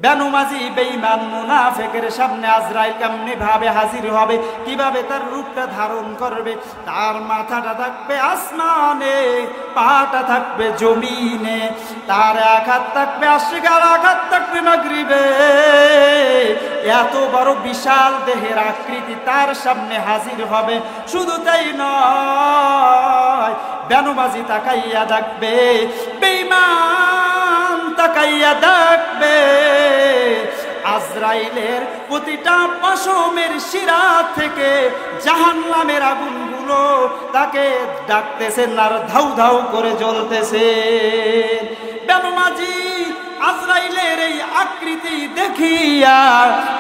বেনু মাজি বেঈমান মুনাফিকের সামনে আজরাইল কেমনে ভাবে হাজির হবে, কিভাবে তার রূপটা ধারণ করবে। তার মাথাটা থাকবে আসমানে, পাটা থাকবে জমিনে, তার এক হাত থাকবে আশিক আর এক হাত থাকবে মাগরিবে। এত বড় বিশাল দেহের আকৃতি তার সামনে হাজির হবে। শুধু তাই নয়, বেনু মাজি তাকাইয়া দেখবে, বেঈমান তাকাইয়া দেখবে, আজরাইলের প্রতিটা পশমের শিরা থেকে জাহান্নামের আগুনগুলো তাকে ডাকতেছে আর ধাউ ধাউ করে জ্বলতেছে। বেনু মাজি আজরাইলের এই আকৃতি দেখিয়া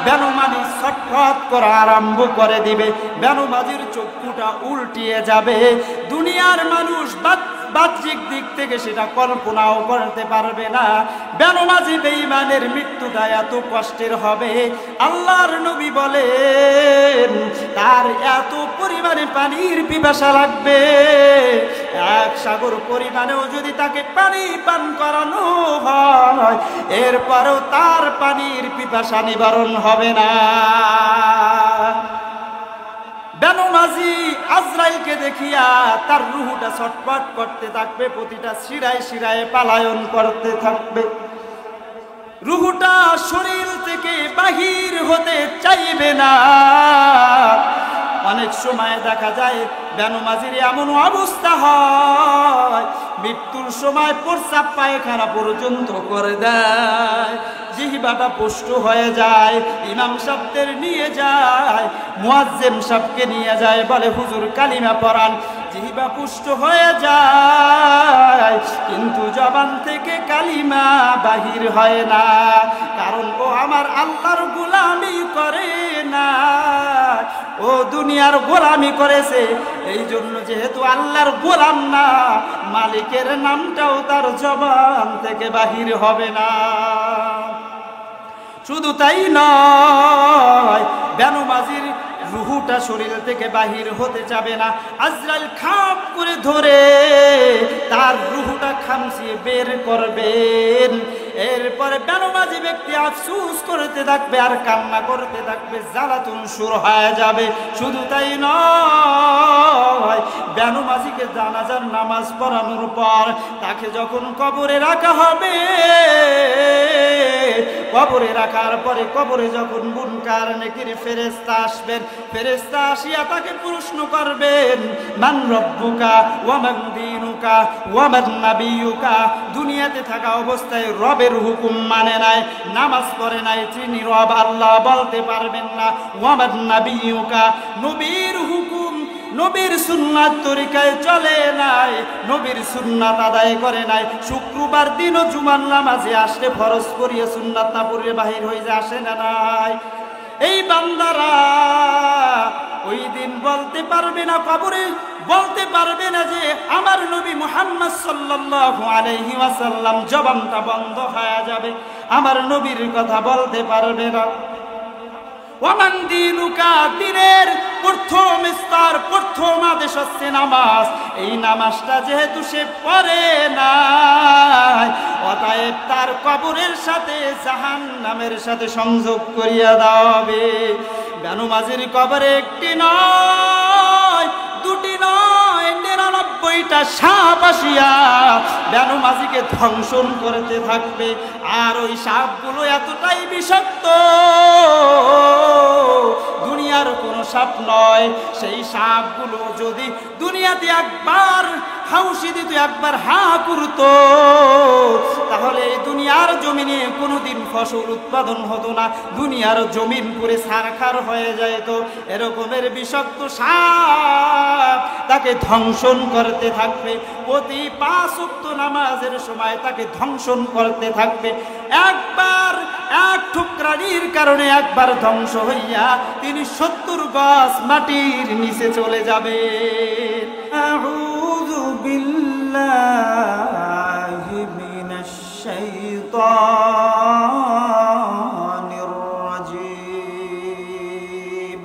বেনু মাজি ছটফট করা আরম্ভ করে দিবে। বেনু মাজির চক্ষুটা উল্টিয়ে যাবে। দুনিয়ার মানুষ বাহ্যিক দিক থেকে সেটা কল্পনাও করতে পারবে না। বেনু মাজি বেঈমানের মৃত্যুটা এত কষ্টের হবে, আল্লাহর নবী বলেন তার এত পরিমাণে পানির পিপাসা লাগবে, এক সাগর পরিমাণেও যদি তাকে পানি পান করানো হয়, এরপরেও তার পানির পিপাসা নিবারণ হবে না। বেনু মাজি আজরাইলকে দেখিয়া তার রুহুটা ছটফট করতে থাকবে, প্রতিটা শিরায় শিরায় পালায়ন করতে থাকবে। রুহুটা শরীর থেকে বাহির হতে চাইবে না। অনেক সময় দেখা যায় বেনু মাজির এমন অবস্থা হয়, মৃত্যুর সময় প্রস্রাব পায়খানা পর্যন্ত করে দেয়, জিহ্বাটা পুষ্ট হয়ে যায়। ইমাম সাহেবদের নিয়ে যায়, মুয়াজ্জিম সাহেবকে নিয়ে যায়, বলে হুজুর কালিমা পড়ান। জিহ্বা পুষ্ট হয়ে যায়, কিন্তু জবান থেকে কালিমা বাহির হয় না, কারণ ও আমার আল্লাহর গোলামি করে না, ও দুনিয়ার গোলামি করেছে। এই জন্য যেহেতু আল্লাহর গোলাম না, মালিকের নামটাও তার জবান থেকে বাহির হবে না। শুধু তাই নয়, বেনু মাজির রুহুটা শরীর থেকে বাহির হতে যাবে না। আজরাইল খাপ করে ধরে তার রুহুটা খামচিয়ে বের করবেন। এরপরে বেনু মাজি ব্যক্তি আফসোস করতে থাকবে আর কান্না করতে থাকবে, জ্বালাতন শুরু হয়ে যাবে। শুধু তাই নয়, বেনু মাজিকে জানাজার নামাজ পড়ানোর পর তাকে যখন কবরে রাখা হবে, কবরে রাখার পরে কবরে যখন মুনকার নেকির ফেরেশতা আসবেন, ফেরেশতা আসিয়া তাকে প্রশ্ন করবেন, মান রব্বুকা ওয়া মান দীনুকা ওয়া মান নাবিয়ুকা। দুনিয়াতে থাকা অবস্থায় রবের হুকুম মানে নাই, নামাজ পড়ে নাই, তিনি রব আল্লাহ বলতে পারবেন না। ওয়া মান নাবিয়ুকা, নবীর হুকুম নবীর সুন্নাত তরিকায় চলে নাই, নবীর সুন্নাত আদায় করে নাই। শুক্রবার দিনও জুমার নামাজে আসলে ফরজ করিয়ে সুন্নাত না পড়ে বাহির হয়ে যায়, আসে না নাই? এই বান্দারা ওই দিন বলতে পারবে না, কবরে বলতে পারবে না যে আমার নবী মুহাম্মদ সাল্লাল্লাহু আলাইহি ওয়াসাল্লাম, জবানটা বন্ধ হয়ে যাবে, আমার নবীর কথা বলতে পারবে না। ওয়ামান দীনুকা, দিনের প্রথম স্তর, প্রথম আদেশ হচ্ছে নামাজ। এই নামাজটা যেহেতু সে পড়ে না, অতএব তার কবরের সাথে জাহান্নামের সাথে সংযোগ করিয়া দেওয়া হবে। বেনু মাজির কবরে একটি নয়, দুটি নয়, 99টা সাপ আসিয়া বেনু মাজিকে ধ্বংসন করতে থাকবে। আর ওই সাপগুলো এতটাই বিষাক্ত, দুনিয়ার কোনো সাপ নয়। সেই সাপগুলো যদি দুনিয়াতে একবার হাউসি দিত, একবার হা করতো, তাহলে এই দুনিয়ার জমিনে কোনোদিন ফসল উৎপাদন হতো না, দুনিয়ার জমিন পুরে সারখার হয়ে যেত। এরকমের বিষাক্ত সাপ তাকে ধ্বংসন করতে থাকবে। প্রতি 5 ওয়াক্ত নামাজের সময় তাকে ধ্বংসন করতে থাকবে। একবার এক ঠুকরানির কারণে একবার ধ্বংস হইয়া তিনি 70 গজ মাটির নিচে চলে যাবে। আউযু বিল্লাহি মিনাশ শাইতানির রাজীম।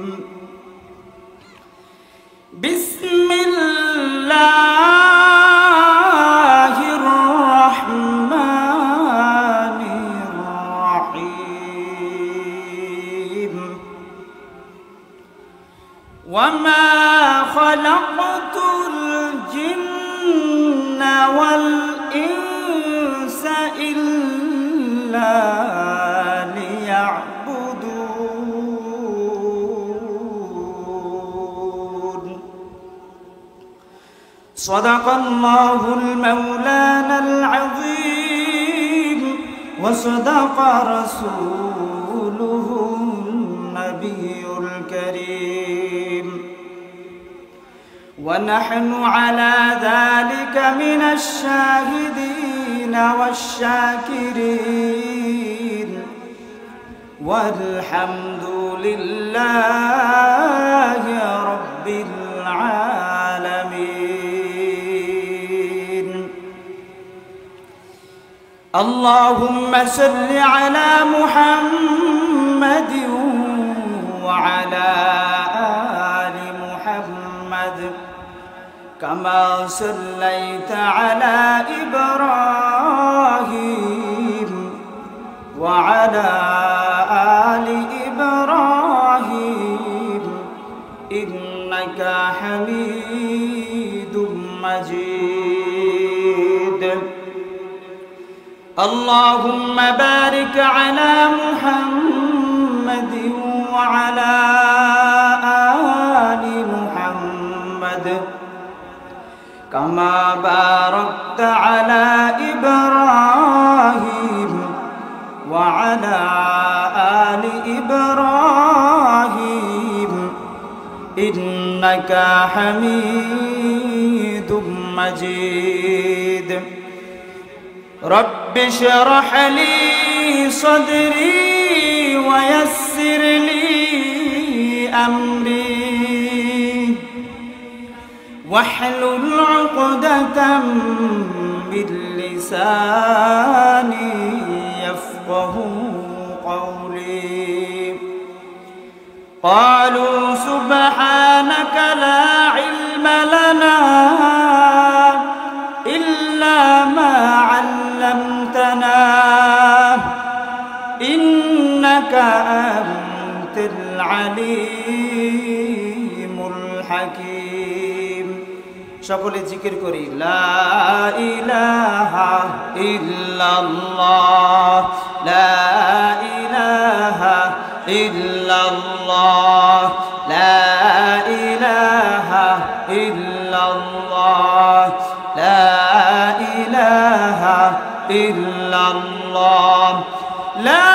বিসমিল্লাহির রহমানির রহিম। وما خلقت الجن والإنس إلا ليعبدون. صدق الله المولانا العظيم وصدق رسوله النبي الكريم، ونحن على ذلك من الشاهدين والشاكرين، والحمد لله رب العالمين. اللهم صل على محمد وعلى آل محمد كما صليت على إبراهيم وعلى آل إبراهيم إنك حميد مجيد. اللهم بارك على محمد وعلى آل محمد كما باركت على إبراهيم وعلى آل إبراهيم إنك حميد مجيد. رب اشرح لي صدري ويسر لي أمري واحلل عقدة من لساني يفقه قولي. قالوا سبحانك لا علم لنا إلا ما علمتنا إنك أنت العليم الحكيم. সকলে জিকির করি লা ইলাহা ইল্লাল্লাহ লা ইলাহা ইল্লাল্লাহ লা ইলাহা ইল্লাল্লাহ লা ইলাহা ইল্লাল্লাহ লা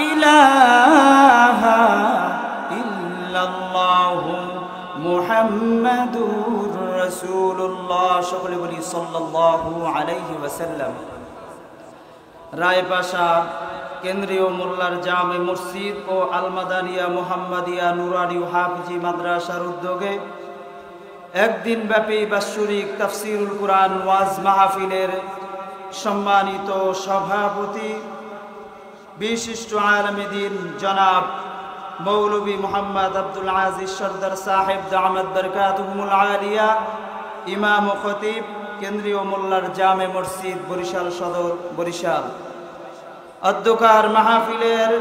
ইলাহা ইল্লাল্লাহ মুহাম্মাদুর রাসূলুল্লাহ। সকলে বলি সাল্লাল্লাহু আলাইহি ওয়াসাল্লাম। রায়পাশা কেন্দ্রীয় মোল্লার জামে মসজিদ ও আলমাদানিয়া মুহাম্মাদিয়া নুরানি হাফিজি মাদ্রাসার উদ্যোগে একদিন ব্যাপী বাৎসরিক তাফসিরুল কুরআন ওয়াজ মাহফিলের সম্মানিত সভাপতি বিশিষ্ট আলেমে দ্বীন জনাব মৌলভী মোহাম্মদ আব্দুল আজিজ সরদার সাহেব দামাত বরকাতুহুমুল আলিয়া, ইমাম ও খতিব কেন্দ্রীয় মোল্লার জামে মসজিদ বরিশাল সদর বরিশাল। অধ্যকার মাহফিলের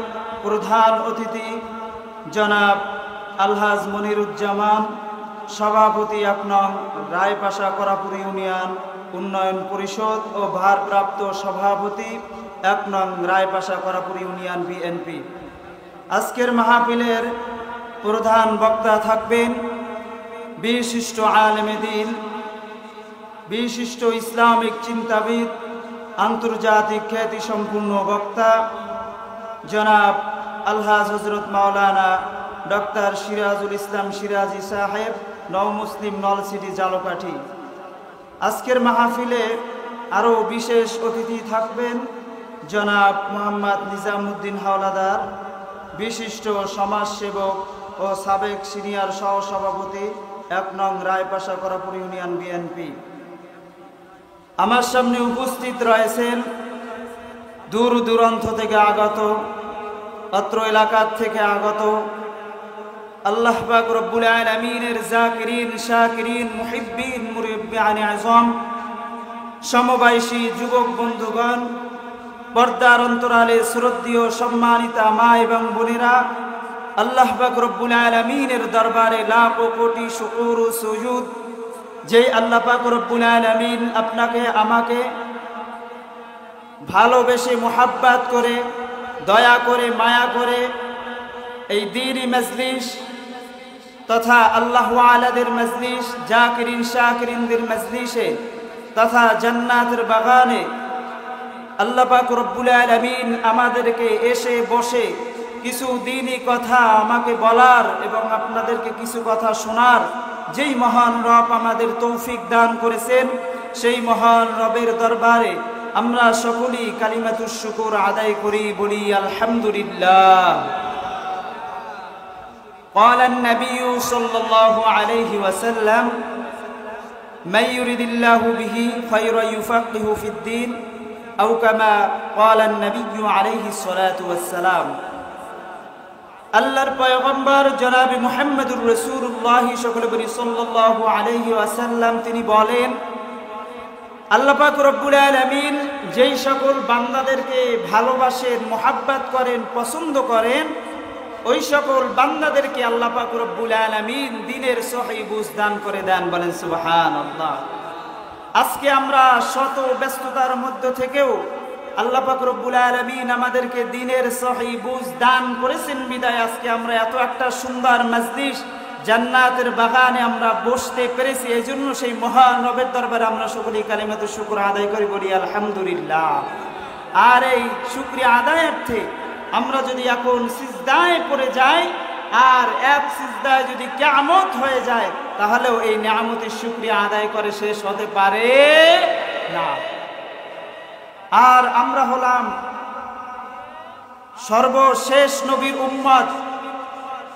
প্রধান অতিথি জনাব আলহাজ মনিরুজ্জামান, সভাপতি ১ নং রায়পাশা করাপুর ইউনিয়ন উন্নয়ন পরিষদ ও ভারপ্রাপ্ত সভাপতি ১ নং রায়পাশা করাপুর ইউনিয়ন বিএনপি। আজকের মাহফিলের প্রধান বক্তা থাকবেন বিশিষ্ট আলেমে দ্বীন, বিশিষ্ট ইসলামিক চিন্তাবিদ, আন্তর্জাতিক খ্যাতিসম্পন্ন বক্তা জনাব আলহাজ হজরত মাওলানা ডক্টর সিরাজুল ইসলাম সিরাজি সাহেব, নও মুসলিম নলসিটি জালকাঠি। আজকের মাহফিলে আরও বিশেষ অতিথি থাকবেন জনাব মোহাম্মদ নিজামুদ্দিন হাওলাদার, বিশিষ্ট সমাজসেবক ও সাবেক সিনিয়র সহসভাপতি ১ নং রায়পাশা করাপুর ইউনিয়ন বিএনপি। আমার সামনে উপস্থিত রয়েছেন দূর দূরান্ত থেকে আগত, অত্র এলাকার থেকে আগত আল্লাহ পাক রব্বুল আলামিনের জাকিরিন শাকিরিন মুহিব্বিন মুরিব্বিয়ানে আযম, সমবয়সী যুবক বন্ধুগণ, পর্দার অন্তরালে শ্রদ্ধেয় সম্মানিতা মা এবং বোনেরা, আল্লাহ পাক রব্বুল আলামিনের দরবারে লাখো কোটি শুকর ও সুজুদ, যেই আল্লাহ পাক রব্বুল আলামিন আপনাকে আমাকে ভালোবেসে মোহাব্বত করে, দয়া করে, মায়া করে এই দ্বীনি মজলিস তথা আল্লাহ ওয়ালাদের মজলিস, জাকিরিন শাকিরিনদের মজলিসে তথা জান্নাতের বাগানে আল্লাহ পাক রব্বুল আলামিন আমাদেরকে এসে বসে কিছু দ্বীনি কথা আমাকে বলার এবং আপনাদেরকে কিছু কথা শোনার যেই মহান রব আমাদের তৌফিক দান করেছেন, সেই মহান রবের দরবারে আমরা সকলেই কালিমাতুশ শুকর আদায় করি, বলি আলহামদুলিল্লাহ। قال النبي صلى الله عليه وسلم من يريد الله به خيرا يفقهه في الدين أو كما قال النبي عليه الصلاة والسلام। আল্লাহর পয়গম্বর জনাব মুহাম্মদুর রাসূলুল্লাহ সাল্লাল্লাহু আলাইহি ওয়াসাল্লাম তিনি বলেন, আল্লাহ পাক রব্বুল আলামিন যেই সকল বান্দাদেরকে ভালোবাসেন, মোহাব্বত করেন, পছন্দ করেন, ওই সকল বান্দাদেরকে আল্লাহ পাক রব্বুল আলামিন দ্বীনের সহিহ বুঝ দান করে দেন, বলেন সুবহানাল্লাহ। আজকে আমরা শত ব্যস্ততার মধ্য থেকেও আল্লাহ পাক রব্বুল আলামিন আমাদেরকে দ্বীনের সহিহ বুঝ দান করেছেন বিদায় আজকে আমরা এত একটা সুন্দর মজলিস জান্নাতের বাগানে আমরা বসতে পেরেছি। এই জন্য সেই মহান রবের দরবারে আমরা সকলেই কালিমাতুশ শুকর আদায় করে বলি আলহামদুলিল্লাহ। আর এই শুকরিয়া আদায়ার্থে আমরা যদি এখন সিজদায় পড়ে যাই আর এক সিজদায় যদি কিয়ামত হয়ে যায়, তাহলেও এই নিয়ামতের শুকরিয়া আদায় করে শেষ হতে পারে না। আর আমরা হলাম সর্বশেষ নবীর উম্মত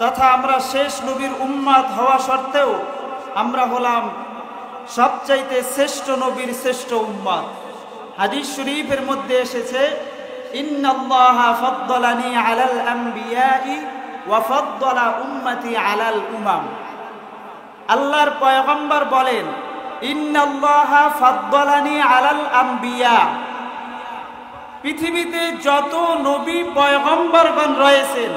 তথা আমরা শেষ নবীর উম্মত হওয়া সত্ত্বেও আমরা হলাম সবচাইতে শ্রেষ্ঠ নবীর শ্রেষ্ঠ উম্মত। হাদিস শরীফের মধ্যে এসেছে, ইন্নাল্লাহা ফাদ্দালানি আলাল আমবিয়াই ওয়া ফাদ্দালা উম্মতি আলাল উমাম। আল্লাহর পয়গম্বর বলেন, ইন্নাল্লাহা ফাদ্দালানি আলাল আমবিয়া, পৃথিবীতে যত নবী পয়গম্বরগণ রয়েছেন,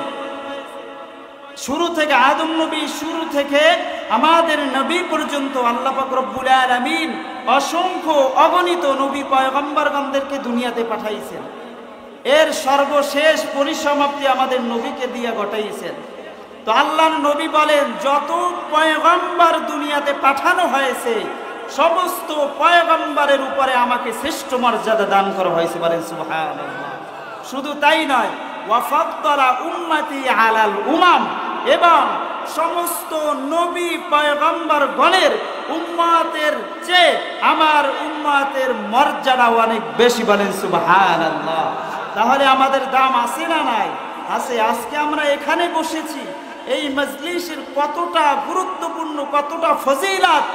শুরু থেকে আদম নবী শুরু থেকে আমাদের নবী পর্যন্ত আল্লাহ পাক রব্বুল আলামিন অসংখ্য অগণিত নবী পয়গম্বরগণদেরকে দুনিয়াতে পাঠাইছেন। এর সর্বশেষ পরিসমাপ্তি আমাদের নবীকে দিয়ে ঘটাইছেন। তো আল্লাহর নবী বলেন, যত পয়গম্বর দুনিয়াতে পাঠানো হয়েছে সমস্ত পয়গম্বরের উপরে আমাকে শ্রেষ্ঠ মর্যাদা দান করা হয়েছে, বলেন সুবহানাল্লাহ। শুধু তাই নয়, ওয়া ফাদ্দালা উম্মতি আলাল উমাম, এবং সমস্ত নবী পয়গম্বর গণের উম্মতের চেয়ে আমার উম্মতের মর্যাদা অনেক বেশি, বলেন সুবহানাল্লাহ। তাহলে আমাদের দাম আছে না নাই? আছে। আজকে আমরা এখানে বসেছি, এই মজলিসের কতটা গুরুত্বপূর্ণ, কতটা ফজিলত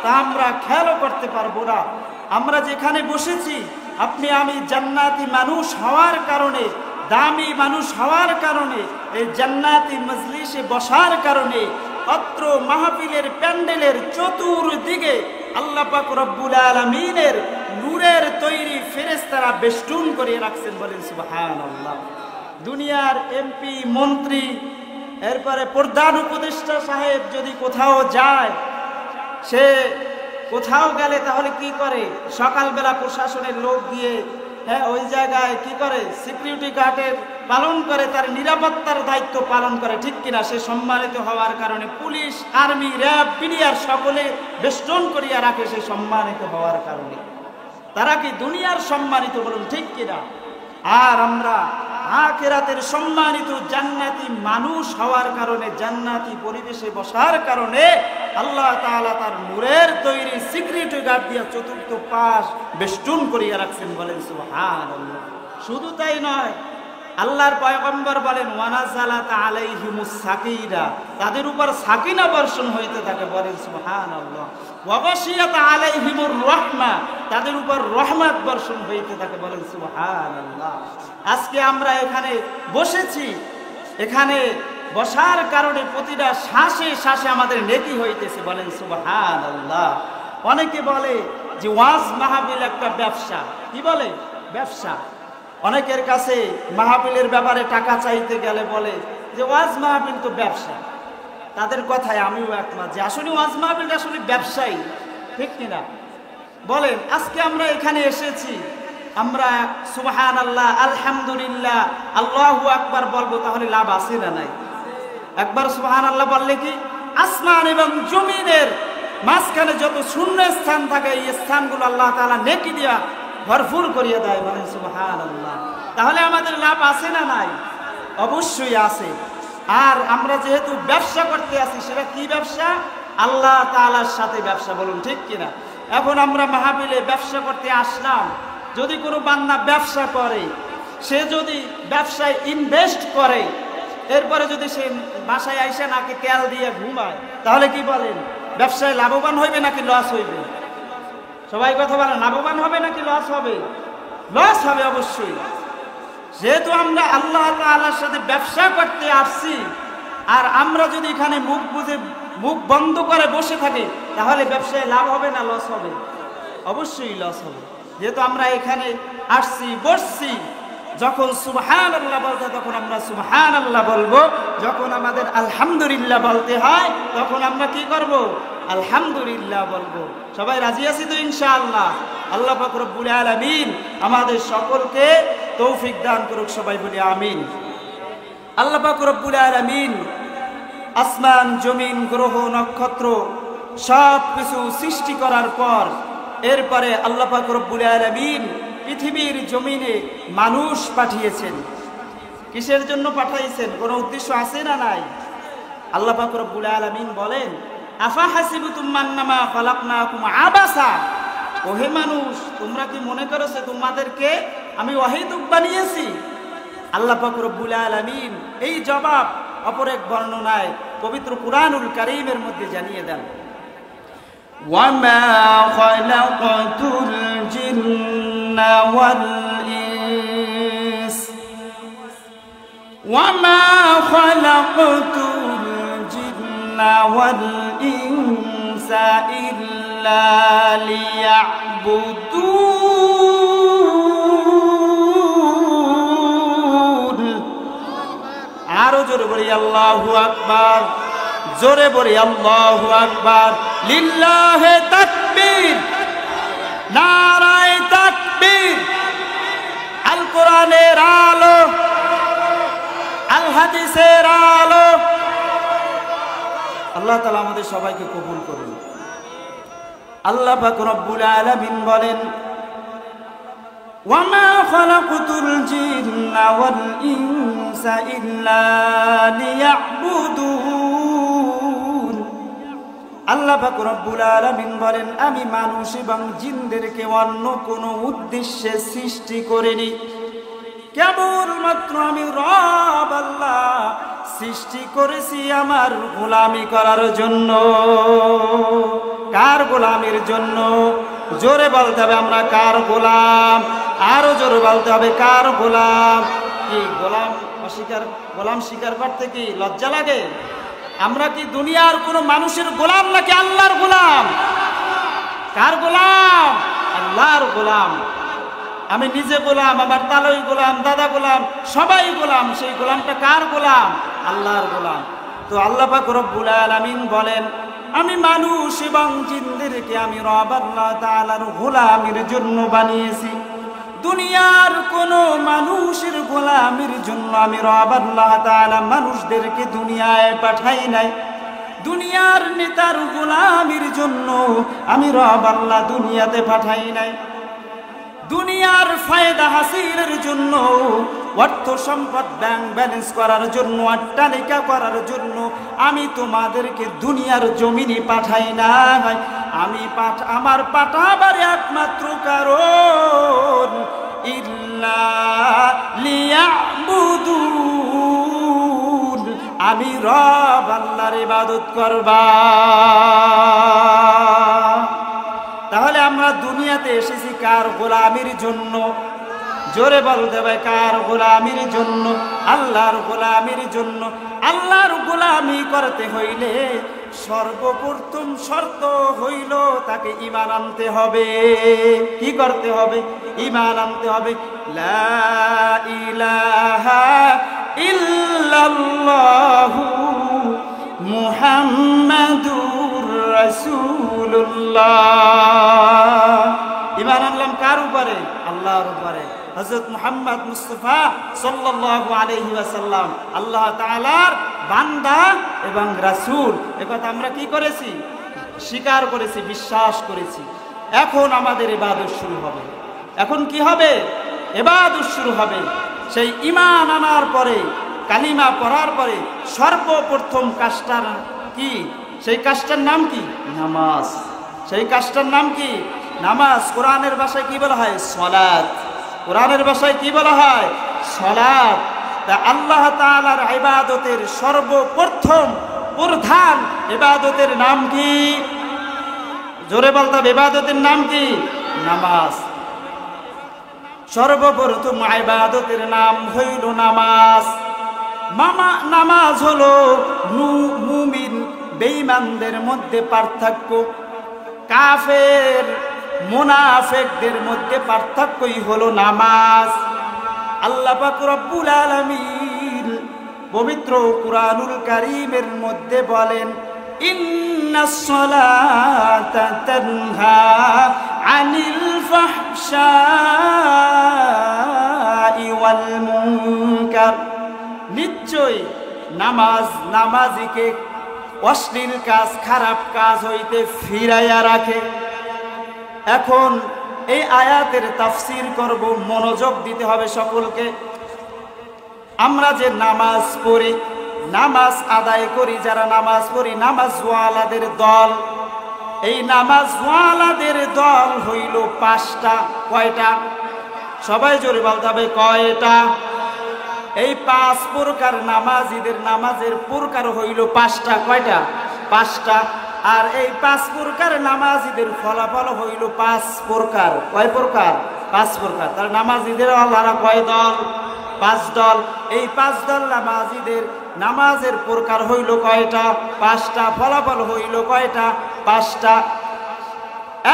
তা আমরা খেয়ালও করতে পারবো না। আমরা যেখানে বসেছি, আপনি আমি জান্নাতি মানুষ হওয়ার কারণে, দামি মানুষ হওয়ার কারণে, এই জান্নাতি মজলিসে বসার কারণে অত্র মাহফিলের প্যান্ডেলের চতুর্দিকে আল্লাহ পাক রব্বুল আলামিনের নূরের তৈরি ফেরেশতারা বেষ্টন করে রাখছেন, বলেন সুবহানাল্লাহ। দুনিয়ার এমপি, মন্ত্রী, এরপরে প্রধান উপদেষ্টা সাহেব যদি কোথাও যায়, সে কোথাও গেলে তাহলে কি করে? সকালবেলা প্রশাসনের লোক গিয়ে ওই জায়গায় কি করে? সিকিউরিটি গার্ডের পালন করে, তার নিরাপত্তার দায়িত্ব পালন করে, ঠিক কিনা? সে সম্মানিত হওয়ার কারণে পুলিশ, আর্মি, র্যাব, বিডিআর সকলে বেষ্টন করিয়া রাখে সে সম্মানিত হওয়ার কারণে। তারা কি দুনিয়ার সম্মানিত, বলুন ঠিক কিনা? আর আমরা আখিরাতের সম্মানিত জান্নাতি মানুষ হওয়ার কারণে, জান্নাতি পরিবেশে বসার কারণে আল্লাহ তাআলা তার নূরের তৈরি সিকিউরিটি গার্ড দিয়া চতুর্থ পাশ বেষ্টন করিয়া রাখছেন, বলেন সুবহানাল্লাহ। শুধু তাই নয়, আল্লাহর পয়গম্বর বলেন, ওয়ানাজালাত আলাইহিমুস সাকিনা, তাদের উপর সাকিনা বর্ষণ হইতে থাকে, বলেন সুবহানাল্লাহ। ওয়া গাশিয়াত আলাইহিমুর রাহমা, তাদের উপর রহমত বর্ষণ হইতে থাকে, বলেন সুবহানাল্লাহ। আজকে আমরা এখানে বসেছি, এখানে বসার কারণে প্রতিটা শ্বাসে শ্বাসে আমাদের নেকি হইতেছে, বলেন সুবহানাল্লাহ। অনেকে বলে যে ওয়াজ মাহফিল একটা ব্যবসা। কি বলে? ব্যবসা। অনেকের কাছে মাহফিলের ব্যাপারে টাকা চাইতে গেলে বলে যে ওয়াজ মাহফিল তো ব্যবসা। তাদের কথায় আমিও একমত যে আসলে ওয়াজ মাহফিলটা আসলে ব্যবসায়ী, ঠিক কিনা বলেন? আজকে আমরা এখানে এসেছি, আমরা সুবহানাল্লাহ, আলহামদুলিল্লাহ, আল্লাহু আকবার বলবো, তাহলে লাভ আছে না নাই? একবার সুবহানাল্লাহ বললে কি আসমান এবং জমিনের মাঝখানে যত শূন্য স্থান থাকে এই স্থানগুলো আল্লাহ তাআলা নেকি দিয়া ভরপুর করিয়ে দেয়, বলেন সুবহানাল্লাহ। তাহলে আমাদের লাভ আছে না নাই? অবশ্যই আছে। আর আমরা যেহেতু ব্যবসা করতে আছি, সেটা কি ব্যবসা? আল্লাহ তাআলার সাথে ব্যবসা, বলুন ঠিক কিনা? এখন আমরা মাহফিলে ব্যবসা করতে আসলাম, যদি কোনো বান্দা ব্যবসা করে, সে যদি ব্যবসায় ইনভেস্ট করে, এরপরে যদি সে বাসায় আইসা নাকি তেল দিয়ে ঘুমায়, তাহলে কি বলেন? ব্যবসায় লাভবান হইবে নাকি লস হইবে? সবাই কথা বলেন, লাভবান হবে নাকি লস হবে? লস হবে অবশ্যই। যেহেতু আমরা আল্লাহ তাআলার সাথে ব্যবসা করতে আসছি, আর আমরা যদি এখানে মুখ বুজে মুখ বন্ধ করে বসে থাকি, তাহলে ব্যবসায় লাভ হবে না লস হবে? অবশ্যই লস হবে। যেহেতু আমরা এখানে আসছি, বসছি, যখন সুবহানাল্লাহ বলতে তখন আমরা সুবহানাল্লাহ বলবো, যখন আমাদের আলহামদুলিল্লাহ বলতে হয় তখন আমরা কি করব? আলহামদুলিল্লাহ বলবো। সবাই রাজি আছি তো ইনশাআল্লাহ? আল্লাহ পাক রব্বুল আলামিন আমাদের সকলকে তৌফিক দান করুক, সবাই বলি আমিন। আল্লাহ পাক রব্বুল আলামিন আসমান, জমিন, গ্রহ, নক্ষত্র সব কিছু সৃষ্টি করার পর এরপরে আল্লাহ পাক রব্বুল আলামিন পৃথিবীর জমিনে মানুষ পাঠিয়েছেন। কিসের জন্য পাঠাইছেন? কোনো উদ্দেশ্য আছে না নাই? আল্লাহ পাক রব্বুল আলামিন বলেন, আফা হাসিবতুম আন্নামা খালাকনাকুম আবাসা, ওহে মানুষ, তোমরা কি মনে করেছো তোমাদেরকে আমি অহেতুক বানিয়েছি? আল্লাহ পাক রব্বুল আলামিন এই জবাব অপর এক বর্ণনায় পবিত্র কুরআনুল কারীমের মধ্যে জানিয়ে দেন, ওয়ামা খালাকাতুল জিন্না ওয়াল ইনস ওয়ামা খালাকাতুল জিন্না ওয়াল ইনসা ইল্লা লিয়াবুদুন। আরো জোরে বলি আল্লাহু আকবার, জোরে বলি আল্লাহু আকবার। লিল্লাহে তাকবীর, নারায়ে তাকবীর। আল কোরআনের আলো, আল হাদিসের আলো। আল্লাহ তাআলা আমাদের সবাইকে কবুল করুন। আল্লাহ পাক রব্বুল আলামিন বলেন, ওয়ামা খালাকতুল জিন্না ওয়াল ইনসা ইল্লা লিয়াবুদুন। আল্লাহ পাক রব্বুল আলামিন বলেন, আমি মানুষ এবং জিনদেরকে অন্য কোনো উদ্দেশ্যে সৃষ্টি করিনি, কেবলমাত্র আমি রব আল্লাহ সৃষ্টি করেছি আমার গোলামি করার জন্য। কার গোলামির জন্য? জোরে বলতে হবে আমরা কার গোলাম, আরো জোরে বলতে হবে কার গোলাম। কি গোলাম অস্বীকার, গোলাম স্বীকার করতে কি লজ্জা লাগে? আমরা কি দুনিয়ার কোনো মানুষের গোলাম নাকি আল্লাহর গোলাম? কার গোলাম? আল্লাহর গোলাম। আমি নিজে গোলাম, আমার তালই গোলাম, দাদা গোলাম, সবাই গোলাম। সেই গোলামটা কার গোলাম? আল্লাহর গোলাম। তো আল্লাহ পাক রব্বুল আলামিন বলেন, আমি মানুষ এবং জিনদেরকে আমি রব আল্লাহ তাআলার গোলামির জন্য বানিয়েছি। দুনিয়ার কোনো মানুষের গোলামির জন্য আমি রব আল্লাহ তাআলা মানুষদেরকে দুনিয়ায় পাঠাই নাই। দুনিয়ার নেতার গোলামির জন্য আমি রব আল্লাহ দুনিয়াতে পাঠাই নাই। দুনিয়ার ফায়দা হাসিলের জন্য, অর্থ সম্পদ ব্যাংক ব্যালেন্স করার জন্য, অট্টালিকা করার জন্য আমি তোমাদেরকে দুনিয়ার জমিনে পাঠাই নাই। আমি আমার পাঠাবার একমাত্র কারণ ইল্লা লিয়াবুদুন, আমি রব আল্লাহর ইবাদত করবা। তাহলে আমরা দুনিয়াতে এসেছি কার গোলামির জন্য? জোরে বলতে হবে কার গোলামির জন্য? আল্লাহর গোলামির জন্য। আল্লাহর গোলামি করতে হইলে সর্বপ্রথম শর্ত হইল তাকে ঈমান আনতে হবে। কি করতে হবে? ঈমান আনতে হবে। লা ইলাহা ইল্লাল্লাহ ইল্লাল্লাহু মুহাম্মাদুর রাসূলুল্লাহ। ঈমান আনলাম কার উপরে? আল্লাহর উপরে। হযরত মুহাম্মদ মুস্তাফা সাল্লাল্লাহু আলাইহি ওয়াসাল্লাম আল্লাহ তাআলার বান্দা এবং রাসূল, একথা আমরা কি করেছি? স্বীকার করেছি, বিশ্বাস করেছি। এখন আমাদের ইবাদত শুরু হবে। এখন কি হবে? ইবাদত শুরু হবে। সেই ঈমান আনার পরে, কালিমা পড়ার পরে সর্বপ্রথম কাজটা কি? সেই কাজটার নাম কি? নামাজ। সেই কাজটার নাম কি? নামাজ। কোরআনের ভাষায় কি বলা হয়? সালাত। কোরআনের ভাষায় কি বলা হয়? সালাত। তা আল্লাহ তাআলার ইবাদতের সর্বপ্রথম প্রধান ইবাদতের নাম কি? জোরে বলতে হবে, ইবাদতের নাম কি? নামাজ। সর্বপ্রথম ইবাদতের নাম হইল নামাজ। নামাজ হলো মুমিন বেঈমানদের মধ্যে পার্থক্য, কাফের মুনাফিকদের মধ্যে পার্থক্যই হলো নামাজ। আল্লাহ পাক রব্বুল আলামিন পবিত্র কুরআনুল কারীমের মধ্যে বলেন, ইন্নাস সালাতা তানহা আনিল ফাহশাই ওয়াল মুনকার। নিশ্চয় নামাজ নামাজিকে অশ্লীল কাজ, খারাপ কাজ হইতে ফিরাইয়া রাখে। এখন এই আয়াতের তাফসীর করব, মনোযোগ দিতে হবে সকলকে। আমরা যে নামাজ পড়ি, নামাজ আদায় করি, যারা নামাজ পড়ি, নামাজওয়ালাদের দল। এই নামাজওয়ালাদের দল হইল 5টা। কয়টা? সবাই জোরে বলতে হবে, কয়টা? এই 5 প্রকার নামাজীদের নামাজের প্রকার হইল 5টা। কয়টা? 5টা। আর এই 5 প্রকার নামাজীদের ফলাফল হইল 5 প্রকার। কয় প্রকার? 5 প্রকার। তার নামাজীদের আল্লাহরা কয় দল? 5 দল। এই 5 দল নামাজীদের নামাজের প্রকার হইল কয়টা? 5টা। ফলাফল হইল কয়টা? 5টা।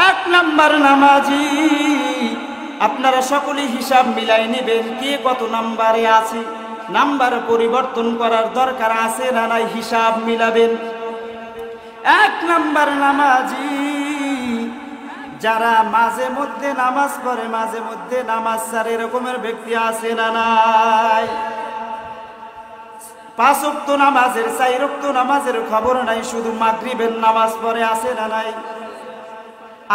1 নাম্বার নামাজি, আপনারা সকলেই হিসাব মিলাই নেবেন কে কত নাম্বারে আছে। নাম্বার পরিবর্তন করার দরকার আছে না নাই? হিসাব মিলাবেন। 1 নাম্বার নামাজি যারা মাঝে মধ্যে নামাজ পড়ে, মাঝে মধ্যে নামাজ ছাড়ে, এরকমের ব্যক্তি আছে না নাই? 5 ওয়াক্ত নামাজের, 4 ওয়াক্ত নামাজের খবর নাই, শুধু মাগরিবের নামাজ পড়ে, আছে না নাই?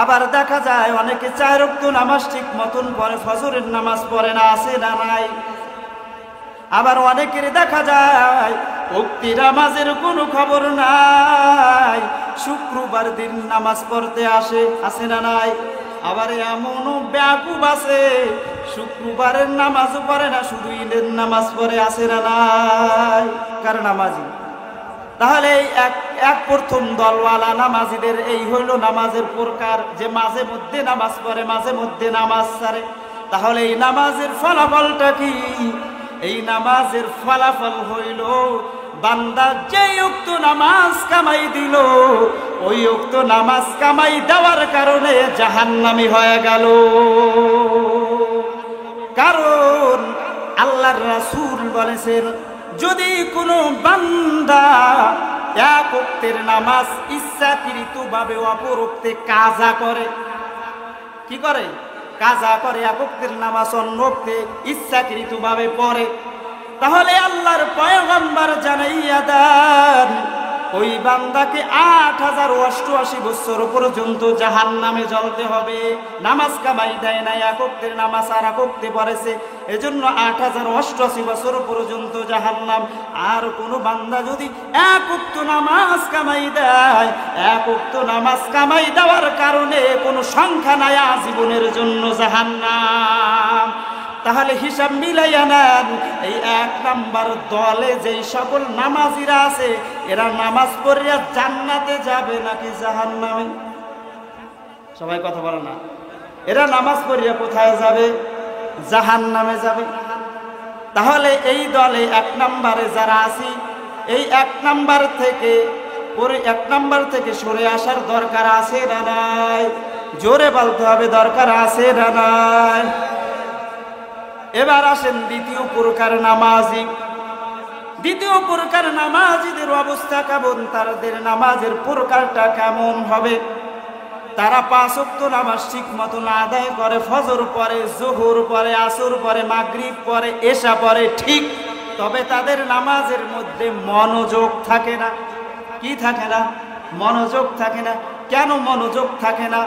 আবার দেখা যায় অনেকে 4 ওয়াক্ত নামাজ ঠিক মতন পড়ে, ফজরের নামাজ পড়ে না, আছে না নাই? আবার অনেকের দেখা যায় উক্তি নামাজের কোনো খবর নাই, শুক্রবার দিন নামাজ পড়তে আসে, আছে না নাই? আবার এমনও বেয়াকুব আছে শুক্রবারের নামাজও পড়ে না, শুধু ঈদের নামাজ পড়ে, আছে না নাই? কার নামাজি? তাহলে এক প্রথম দলওয়ালা নামাজিদের এই হইল নামাজের প্রকার, যে মাঝে মধ্যে নামাজ পড়ে, মাঝে মধ্যে নামাজ ছাড়ে। তাহলে এই নামাজের ফলাফলটা কি? এই নামাজের ফলাফল হইল বান্দা যেই উক্ত নামাজ কামাই দিল, ওই উক্ত নামাজ কামাই দেওয়ার কারণে জাহান্নামী হয়ে গেল। কারণ আল্লাহর রাসূল বলেছেন, যদি কোনো বান্দা 1 ওয়াক্তের নামাজ ইচ্ছাকৃতভাবে অপর ওয়াক্তে কাজা করে, কি করে? কাজা করে, 1 ওয়াক্তের নামাজ অন্য ওয়াক্তে ইচ্ছাকৃতভাবে পড়ে, তাহলে আল্লাহর পয়গম্বর জানাইয়া দেন ওই বান্দাকে 8088 বছর পর্যন্ত জাহান্নামে জ্বলতে হবে। নামাজ কামাই দেয় নাই, 1 ওয়াক্তের নামাজ আর 1 ওয়াক্তে পড়েছে, এজন্য 8088 বছর পর্যন্ত জাহান্নাম। আর কোন বান্দা যদি 1 ওয়াক্ত নামাজ কামাই দেয়, 1 ওয়াক্ত নামাজ কামাই দেওয়ার কারণে কোনো সংখ্যা নাই, আজীবনের জন্য জাহান্নাম। তাহলে হিসাব মিলাইয়া নেন, এই 1 নাম্বার দলে যেই সকল নামাজিরা আছে, এরা নামাজ পড়িয়া জান্নাতে যাবে নাকি জাহান্নামে? সবাই কথা বলে না। এরা নামাজ পড়িয়া কোথায় যাবে? জাহান্নামে যাবে। তাহলে এই দলে 1 নাম্বারে যারা আছি, এই 1 নাম্বার থেকে সরে আসার দরকার আছে না নাই? জোরে বলতে হবে, দরকার আছে না নাই? এবার আসেন দ্বিতীয় প্রকার নামাজি। দ্বিতীয় প্রকার নামাজীদের অবস্থা কেমন, তাদের নামাজের প্রকারটা কেমন হবে? তারা 5 ওয়াক্ত নামাজ ঠিক মতো আদায় করে, ফজর পড়ে, জোহর পড়ে, আসর পড়ে, মাগরিব পড়ে, এশা পড়ে ঠিক, তবে তাদের নামাজের মধ্যে মনোযোগ থাকে না। কি থাকে না? মনোযোগ থাকে না। কেন মনোযোগ থাকে না?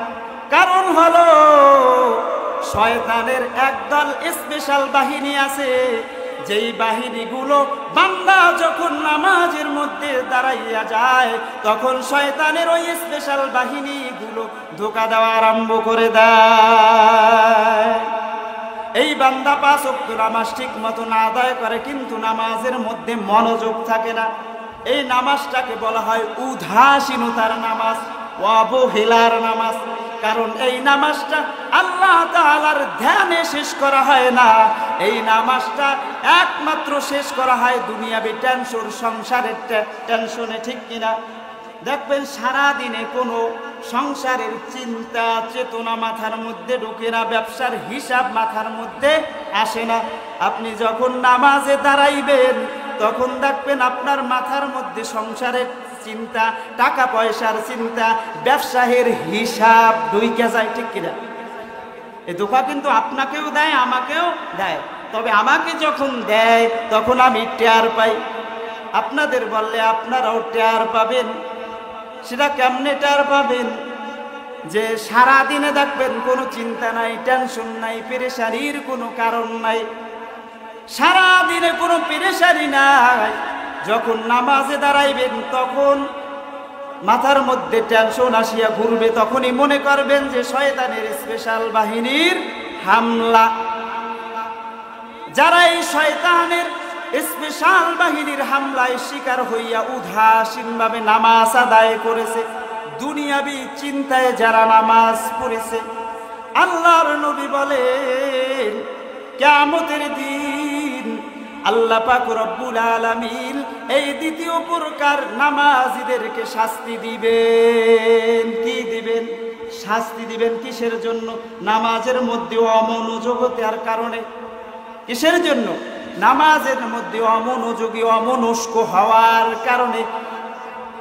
কারণ হলো শয়তানের একদল স্পেশাল বাহিনী আছে, যেই বাহিনীগুলো বান্দা যখন নামাজের মধ্যে দাঁড়াইয়া যায় তখন শয়তানের ওই স্পেশাল বাহিনীগুলো ধোঁকা দেওয়া আরম্ভ করে দেয়। এই বান্দা 5 ওয়াক্ত নামাজ ঠিক মতো না আদায় করে, কিন্তু নামাজের মধ্যে মনোযোগ থাকে না। এই নামাজটাকে বলা হয় উদাসীনতার নামাজ, অবহেলার নামাজ। কারণ এই নামাজটা আল্লাহ তাআলার ধ্যানে শেষ করা হয় না, এই নামাজটা একমাত্র শেষ করা হয় দুনিয়াবি টেনশন, সংসারের টেনশনে। ঠিক কিনা? দেখবেন সারা দিনে কোনো সংসারের চিন্তা চেতনা মাথার মধ্যে ঢোকে না, ব্যবসার হিসাব মাথার মধ্যে আসে না। আপনি যখন নামাজে দাঁড়াইবেন তখন দেখবেন আপনার মাথার মধ্যে সংসারের চিন্তা, টাকা পয়সার চিন্তা, ব্যবসায়ের হিসাব ঢুইকে যায়। ঠিক কিনা? এই ধোঁকা কিন্তু আপনাকেও দেয়, আমাকেও দেয়। তবে আমাকে যখন দেয় তখন আমি টের পাই, আপনাদের বললে আপনারাও টের পাবেন। সেটা কেমনে টের পাবেন? যে সারা দিনে দেখবেন কোনো চিন্তা নাই, টেনশন নাই, পেরেশানির কোনো কারণ নাই, সারা দিনে কোনো পেরেশানি নাই। যখন নামাজে দাঁড়াইবেন তখন মাথার মধ্যে টেনশন আসিয়া ঘুরবে, তখনই মনে করবেন যে শয়তানের স্পেশাল বাহিনীর হামলা। যারা এই শয়তানের স্পেশাল বাহিনীর হামলায় শিকার হইয়া উদাসীনভাবে নামাজ আদায় করেছে, দুনিয়াবি চিন্তায় যারা নামাজ পড়েছে, আল্লাহর নবী বলেন কিয়ামতের দিন আল্লাহ পাক রব্বুল আলামিন এই দ্বিতীয় প্রকার নামাজীদেরকে শাস্তি দিবেন। কি দিবেন? শাস্তি দিবেন। কিসের জন্য? নামাজের মধ্যে অমনোযোগতার কারণে। কিসের জন্য? নামাজের মধ্যে অমনোযোগী, অমনস্ক হওয়ার কারণে।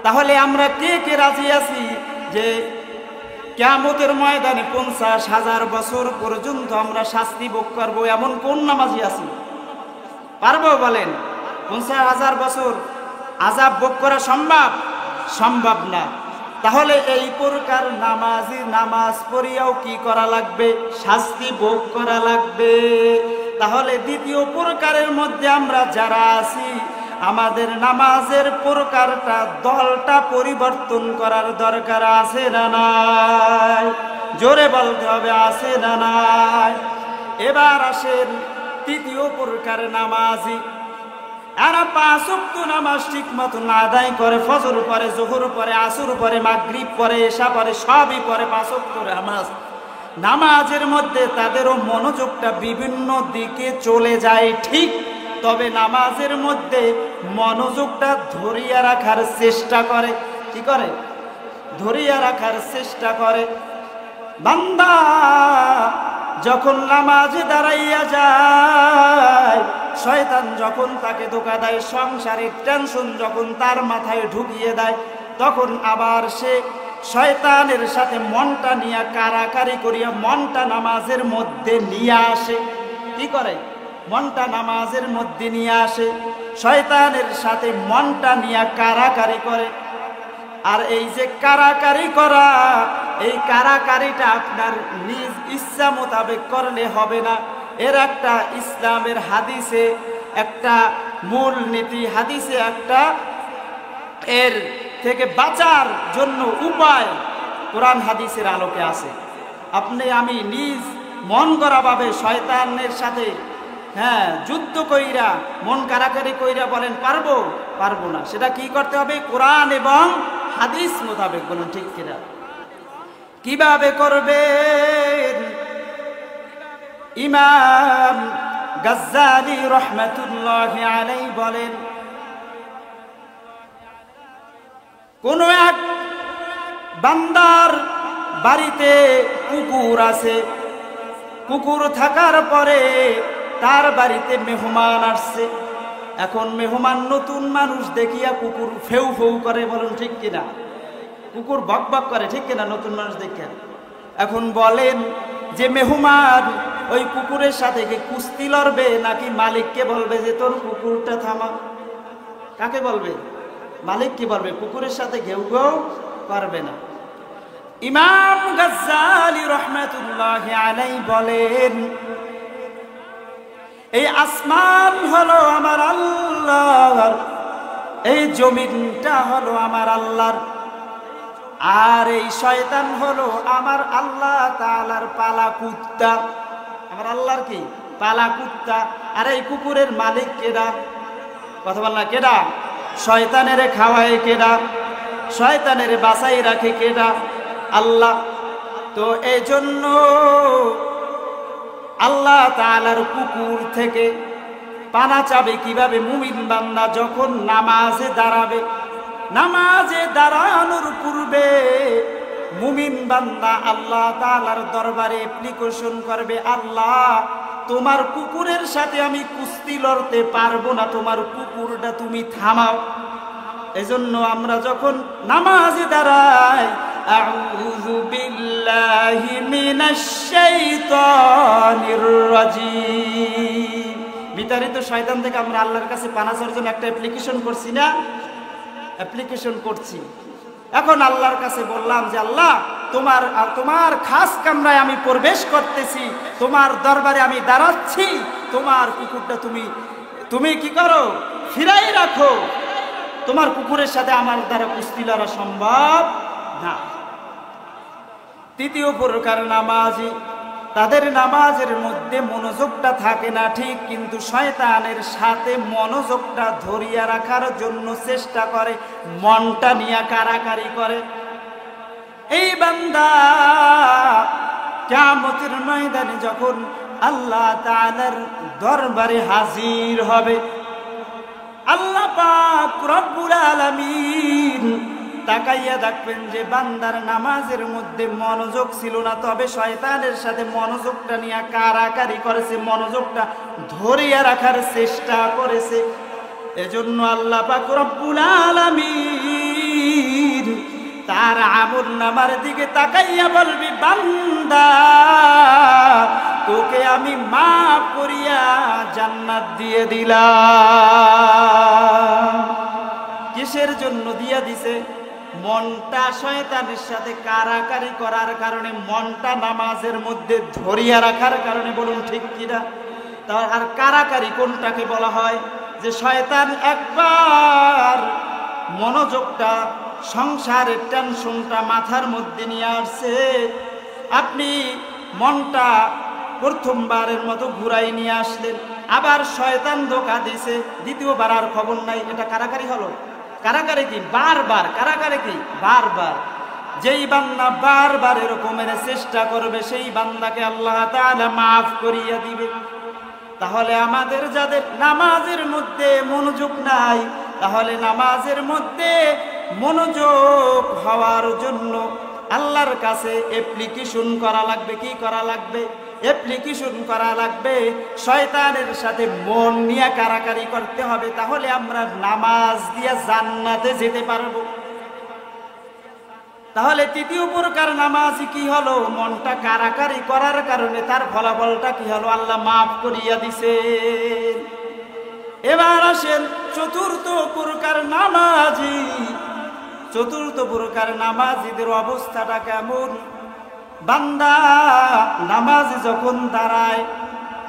তাহলে আমরা কে কে রাজি আছি যে কিয়ামতের ময়দানে 50,000 বছর পর্যন্ত আমরা শাস্তি ভোগ করবো? এমন কোন নামাজি আছি? পারবো? বলেন। 50,000 বছর আযাব ভোগ করা সম্ভব? সম্ভব না। তাহলে এই প্রকার নামাজি নামাজ পড়িয়াও কি করা লাগবে? শাস্তি ভোগ করা লাগবে। তাহলে দ্বিতীয় প্রকারের মধ্যে আমরা যারা আছি, আমাদের নামাজের প্রকারটা, দলটা পরিবর্তন করার দরকার আছে না নাই? জোরে বলতে হবে, আছে না নাই? এবার আসেন তৃতীয় প্রকার নামাজি। এরা 5 ওয়াক্ত নামাজ ঠিক মতো না আদায় করে, ফজর পরে, জোহর পরে, আসর পরে, মাগরিব পরে, এশা পরে, সবই পরে 5 ওয়াক্ত নামাজ। নামাজের মধ্যে তাদেরও মনোযোগটা বিভিন্ন দিকে চলে যায় ঠিক, তবে নামাজের মধ্যে মনোযোগটা ধরিয়া রাখার চেষ্টা করে। কি করে? ধরিয়া রাখার চেষ্টা করে। বান্দা যখন নামাজে দাঁড়াইয়া যায়, শয়তান যখন তাকে ধোঁকা দেয়, সংসারের টেনশন যখন তার মাথায় ঢুকিয়ে দেয়, তখন আবার সে শয়তানের সাথে মনটা নিয়ে কারাকারি করিয়া মনটা নামাজের মধ্যে নিয়ে আসে। কি করে? মনটা নামাজের মধ্যে নিয়ে আসে, শয়তানের সাথে মনটা নিয়ে কারাকারি করে। আর এই যে কারাকারি করা, এই কারাকারিটা আপনার নিজ ইচ্ছা মোতাবেক করলে হবে না। এর একটা ইসলামের হাদিসে একটা মূল নীতি, হাদিসে একটা এর থেকে বাঁচার জন্য উপায় কোরআন হাদিসের আলোকে আছে। আপনি আমি নিজ মন গড়া ভাবে শয়তানের সাথে যুদ্ধ কইরা, মন কারাকারি কইরা বলেন পারবো? পারবো না। সেটা কি করতে হবে? কোরআন এবং হাদিস মোতাবেক। বলুন ঠিক কিনা? কিভাবে করবেন? ইমাম গাজ্জালি রহমাতুল্লাহি আলাইহি বলেন, কোন এক বান্দার বাড়িতে কুকুর আছে। কুকুর থাকার পরে তার বাড়িতে মেহমান আসছে। এখন মেহমান নতুন মানুষ দেখিয়া কুকুর ফেউ ফেউ করে, বলুন ঠিক কিনা? কুকুর বক বক করে, ঠিক কিনা? নতুন মানুষ দেখিয়া। এখন বলেন যে মেহমান ওই কুকুরের সাথে কি কুস্তি লড়বে, নাকি মালিককে বলবে যে তোর কুকুরটা থামা? কাকে বলবে? মালিক কি বলবে? কুকুরের সাথে ঘেউ ঘেউ করবে না। ইমাম গাজ্জালি রাহমাতুল্লাহি আলাইহি বলেন, এই আসমান হলো আমার আল্লাহর, এই জমিনটা হলো আমার আল্লাহর, আর এই শয়তান হলো আমার আল্লাহ তাআলার পালা কুত্তা। আমার আল্লাহর কি? পালা কুত্তা। আর এই কুকুরের মালিক কেডা? কথা বল না, কেডা? শয়তানেরে খাওয়ায় কেডা? শয়তানেরে বাঁচাই রাখে কেডা? আল্লাহ। তো এই জন্য আল্লাহ তাআলার কুকুর থেকে পানা চাবে কিভাবে? মুমিন বান্দা যখন নামাজে দাঁড়াবে, নামাজে দাঁড়ানোর পূর্বে মুমিন বান্দা আল্লাহ তাআলার দরবারে অ্যাপ্লিকেশন করবে, আল্লাহ তোমার কুকুরের সাথে আমি কুস্তি লড়তে পারবো না, তোমার কুকুরটা তুমি থামাও। এজন্য আমরা যখন নামাজে দাঁড়াই, আউযু বিল্লাহি মিনাশ শাইতানির রাজিম, বিতাড়িত শয়তান থেকে আমরা আল্লাহর কাছে পানা চাওয়ার জন্য একটা অ্যাপ্লিকেশন করছি না? অ্যাপ্লিকেশন করছি। এখন আল্লাহর কাছে বললাম যে আল্লাহ তোমার খাস কামরায় আমি প্রবেশ করতেছি, তোমার দরবারে আমি দাঁড়াচ্ছি, তোমার কুকুরটা তুমি কি করো? ফিরাই রাখো। তোমার কুকুরের সাথে আমার দ্বারা কুস্তি লড়া সম্ভব না। তৃতীয় প্রকার নামাজি, তাদের নামাজের মধ্যে মনোযোগটা থাকে না ঠিক, কিন্তু শয়তানের সাথে মনোযোগটা ধরিয়া রাখার জন্য চেষ্টা করে, মনটা নিয়ে কারাকারি করে। এই বান্দা কিয়ামতের ময়দানে যখন আল্লাহ তাআলার দরবারে হাজির হবে, আল্লাহ পাক রব্বুল আলামিন তাকাইয়া দেখবেন যে বান্দার নামাজের মধ্যে মনোযোগ ছিল না, তবে শয়তানের সাথে মনোযোগটা নিয়ে কারাকারি করেছে, মনোযোগটা ধরিয়া রাখার চেষ্টা করেছে। এজন্য আল্লাহ পাক রব্বুল আলামিন তার আমলনামার দিকে তাকাইয়া বলবি, বান্দা তোকে আমি মাফ করিয়া জান্নাত দিয়ে দিলাম। কিসের জন্য দিয়া দিছে? মনটা শয়তানের সাথে কারাকারি করার কারণে, মনটা নামাজের মধ্যে ধরিয়া রাখার কারণে, বলুন ঠিক কিনা? আর কারাকারি কোনটাকে বলা হয়? যে শয়তান একবার মনোযোগটা, সংসারের টেনশনটা মাথার মধ্যে নিয়ে আসছে, আপনি মনটা প্রথমবারের মতো ঘুরাই নিয়ে আসলেন, আবার শয়তান ধোঁকা দিছে, দ্বিতীয়বার আর খবর নাই, এটা কারাকারি হলো। কারাকারি কি? বারবার। কারাকারি কি? বারবার। যেই বান্দা বারবার এরকমের চেষ্টা করবে, সেই বান্দাকে আল্লাহ তাআলা মাফ করিয়া দিবে। তাহলে আমাদের যাদের নামাজের মধ্যে মনোযোগ নাই, তাহলে নামাজের মধ্যে মনোযোগ হওয়ার জন্য আল্লাহর কাছে অ্যাপ্লিকেশন করা লাগবে। কি করা লাগবে? অ্যাপ্লিকেশন করা লাগবে। শয়তানের সাথে মন নিয়ে কারাকারি করতে হবে, তাহলে আমরা নামাজ দিয়ে জান্নাতে যেতে পারবো। তাহলে তৃতীয় প্রকার নামাজি কি হলো? মনটা কারাকারি করার কারণে তার ফলাফলটা কি হলো? আল্লাহ মাফ করিয়া দিছে। এবার আসেন চতুর্থ প্রকার নামাজি। চতুর্থ প্রকার নামাজিদের অবস্থাটা কেমন? বান্দা নামাজে যখন দাঁড়ায়,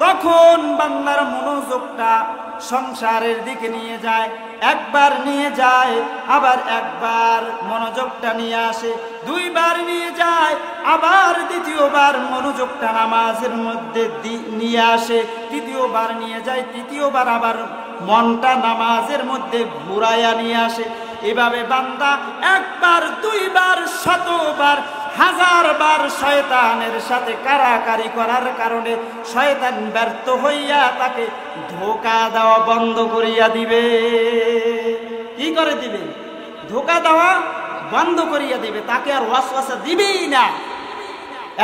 তখন বান্দার মনোযোগটা সংসারের দিকে নিয়ে যায়, একবার নিয়ে যায়, আবার একবার মনোযোগটা নিয়ে আসে, দুইবার নিয়ে যায়, আবার দ্বিতীয়বার মনোযোগটা নামাজের মধ্যে নিয়ে আসে, তৃতীয়বার নিয়ে যায়, তৃতীয়বার আবার মনটা নামাজের মধ্যে ঘুরাইয়া নিয়ে আসে। এভাবে বান্দা একবার, দুইবার, শতবার, হাজারবার শয়তানের সাথে কারাকারি করার কারণে শয়তান ব্যর্থ হইয়া তাকে ধোঁকা দেওয়া বন্ধ করিয়া দিবে। কি করে দিবে? ধোঁকা দেওয়া বন্ধ করিয়া দিবে, তাকে আর ওয়াসওয়াসা দিবেই না।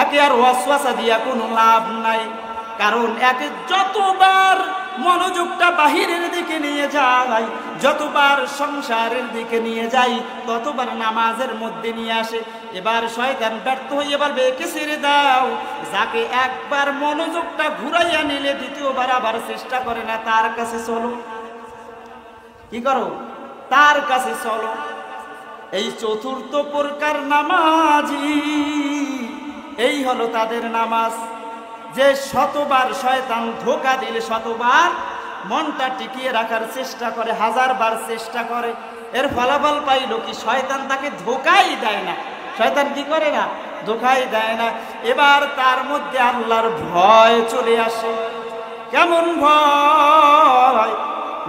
একে আর ওয়াসওয়াসা দিয়া কোনো লাভ নাই। কারণ একে যতবার মনোযোগটা বাহিরের দিকে নিয়ে যাই, যতবার সংসারের দিকে নিয়ে যাই, ততবার নামাজের মধ্যে নিয়ে আসে। এবার শয়তান ব্যর্থ হয়ে এবার বেঁকে ছেড়ে দাও। যাকে একবার মনোযোগটা ঘুরাইয়া নিলে দ্বিতীয়বার আবার চেষ্টা করে না, তার কাছে চলো। কি করো? তার কাছে চলো। এই চতুর্থ প্রকার নামাজি, এই হলো তাদের নামাজ, যে শতবার শয়তান ধোঁকা দিলে শতবার মনটা টিকিয়ে রাখার চেষ্টা করে, হাজারবার চেষ্টা করে। এর ফলাফল পাইল কি? শয়তান তাকে ধোঁকাই দেয় না। শয়তান কি করে না? ধোঁকাই দেয় না। এবার তার মধ্যে আল্লাহর ভয় চলে আসে। কেমন ভয়?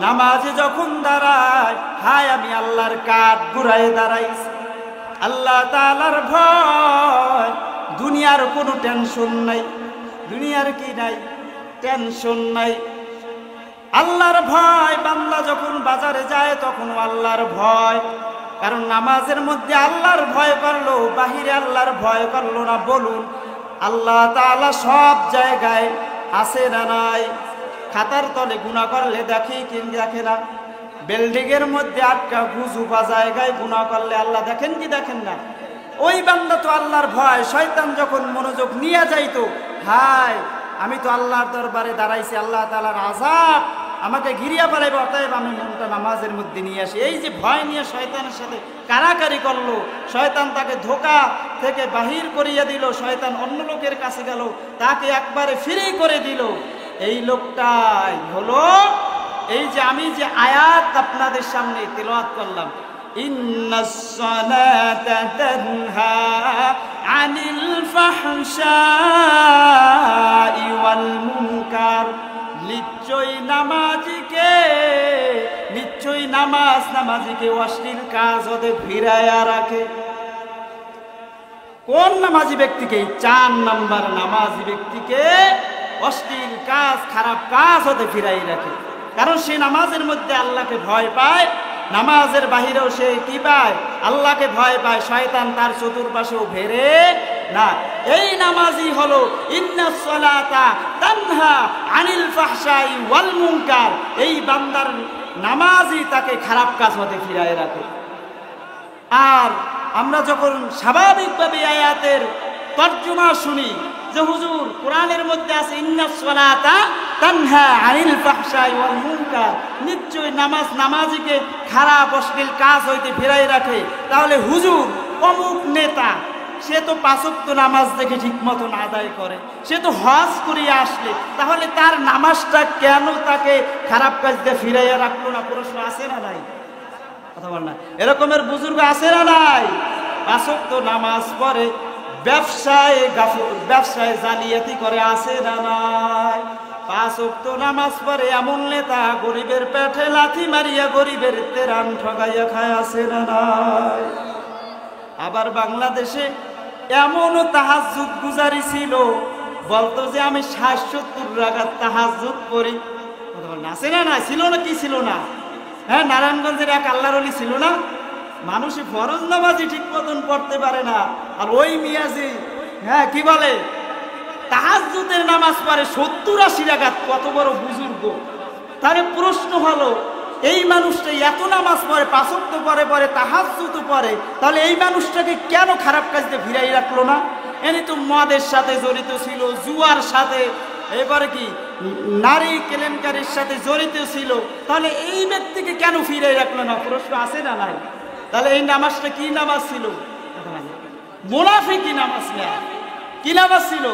নামাজে যখন দাঁড়ায়, হায় আমি আল্লাহর কাঠ ঘুরায় দাঁড়াইছি, আল্লাহ তাআলার ভয়। দুনিয়ার কোনো টেনশন নাই, দুনিয়ার কি নাই? টেনশন নাই। আল্লাহর ভয়। বান্দা যখন বাজারে যায় তখন আল্লাহর ভয়, কারণ নামাজের মধ্যে আল্লাহর ভয় করলো, বাহিরে আল্লাহর ভয় করলো না। বলুন, আল্লাহ তাআলা সব জায়গায় আছে না নাই? খাতার তলে গুনাহ করলে দেখি কি দেখে না? বিল্ডিংয়ের মধ্যে আটকা গুজুবা জায়গায় গুনাহ করলে আল্লাহ দেখেন কি দেখেন না? ওই বান্দা তো আল্লাহর ভয়। শয়তান যখন মনোযোগ নিয়ে যাইতো, হায় আমি তো আল্লাহর দরবারে দাঁড়াইছি, আল্লাহ তাআলার আযাব আমাকে ঘিরিয়া ফেলাইব, অতএব আমি মনটা নামাজের মধ্যে নিয়ে আসি। এই যে ভয় নিয়ে শয়তানের সাথে কারাকারি করলো, শয়তান তাকে ধোঁকা থেকে বাহির করিয়া দিল, শয়তান অন্য লোকের কাছে গেল, তাকে একবারে ফ্রি করে দিল। এই লোকটাই হলো এই যে আমি যে আয়াত আপনাদের সামনে তেলাওয়াত করলাম, ইন্নাস সালাতা তানহা আনিল ফাহশাই ওয়াল মুনকার। নিশ্চয়ই নামাজিকে অশ্লীল কাজ হতে ফিরাইয়া রাখে। কোন নামাজি ব্যক্তিকে? 4 নাম্বার নামাজি ব্যক্তিকে অশ্লীল কাজ, খারাপ কাজ হতে ফিরাই রাখে। কারণ সে নামাজের মধ্যে আল্লাহকে ভয় পায়, নামাজের বাহিরেও সে কি পায়? আল্লাহকে ভয় পায়। শয়তান তার চতুর্পাশেও ঘেরে না। এই নামাজই হলো ইন্নাস সালাতা তানহা আনিল ফাহশাই ওয়াল মুনকার। এই বান্দার নামাজই তাকে খারাপ কাজ হতে ফিরায় রাখে। আর আমরা যখন স্বাভাবিকভাবে আয়াতের তর্জমা শুনি যে হুজুর কোরআনের মধ্যে আছে ইন্নাস সালাতা তানহা আনিল ফাহশাই ওয়াল মুনকার, নিশ্চয়ই নামাজিকে খারাপ অশ্লীল কাজ হইতে ফিরাই রাখে, তাহলে হুজুর অমুক নেতা সে তো 5 ওয়াক্ত নামাজ দেখে ঠিক মতন আদায় করে, সে তো হজ করিয়া আসলে, তাহলে তার নামাজটা কেন তাকে খারাপ কাজ দিয়ে ফিরাইয়া রাখলো না? প্রশ্ন আছে না নাই? কথা বল না। এরকমের বুজুর্গ আছে না নাই? 5 ওয়াক্ত নামাজ পড়ে, ব্যবসায় জালিয়াতি করে, আছে না নাই? 5 ওয়াক্ত নামাজ পড়ে এমন নেতা গরিবের পেটে লাথি মারিয়া গরিবের তেরান ঠগাইয়া খায়, আছে না নাই? আবার বাংলাদেশে এমনও তাহাজ্জুদ গুজারি ছিল, বলতো যে আমি 60-70 রাকাত তাহাজ্জুদ পড়ি। আছে না না? ছিল না? কি ছিল না? হ্যাঁ, নারায়ণগঞ্জের এক আল্লাহর ওলি ছিল না? মানুষে ফরজ নামাজই ঠিক মতন পড়তে পারে না, আর ওই মিয়াজি হ্যাঁ কি বলে তাহাজ্জুদের নামাজ পড়ে 70-80 রাকাত। কত বড় বুজুর্গ! তাহলে প্রশ্ন হলো, এই মানুষটা এত নামাজ পড়ে, 5 ওয়াক্ত পরে তাহাজ্জুদ পড়ে, তাহলে এই মানুষটাকে কেন খারাপ কাজে ফিরাই রাখলো না? এনি তো মদের সাথে জড়িত ছিল, জুয়ার সাথে, এবারে কি নারী কেলেঙ্কারির সাথে জড়িত ছিল, তাহলে এই ব্যক্তিকে কেন ফিরাই রাখলো না? প্রশ্ন আছে না নাই? তাহলে এই নামাজটা কি নামাজ ছিল? মুনাফিকি নামাজ। কি নামাজ ছিল?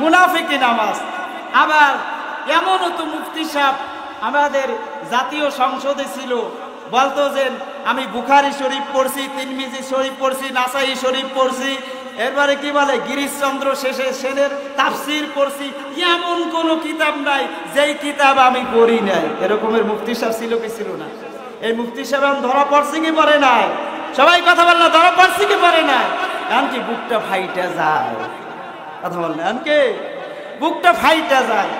মুনাফিকি নামাজ। আবার এমনও তো মুফতি সাহেব আমাদের জাতীয় সংসদে ছিল, বলতো যে আমি বুখারী শরীফ পড়ছি, তিরমিজি শরীফ পড়ছি, নাসাই শরীফ পড়ছি, এরপরে কি বলে গিরিশচন্দ্র সেনের তাফসির পড়ছি, এমন কোনো কিতাব নাই যেই কিতাব আমি পড়ি নাই। এরকমের মুফতি সাহেব ছিল কি ছিল না? এই মুফতি সাহেব ধরা পড়ছে কি পড়ে নাই? সবাই কথা বল না, ধরা পড়ছে কি পড়ে নাই? এমনকি বুকটা ফাইটা যায়। কথা বল না, এমনকি বুকটা ফাইটা যায়।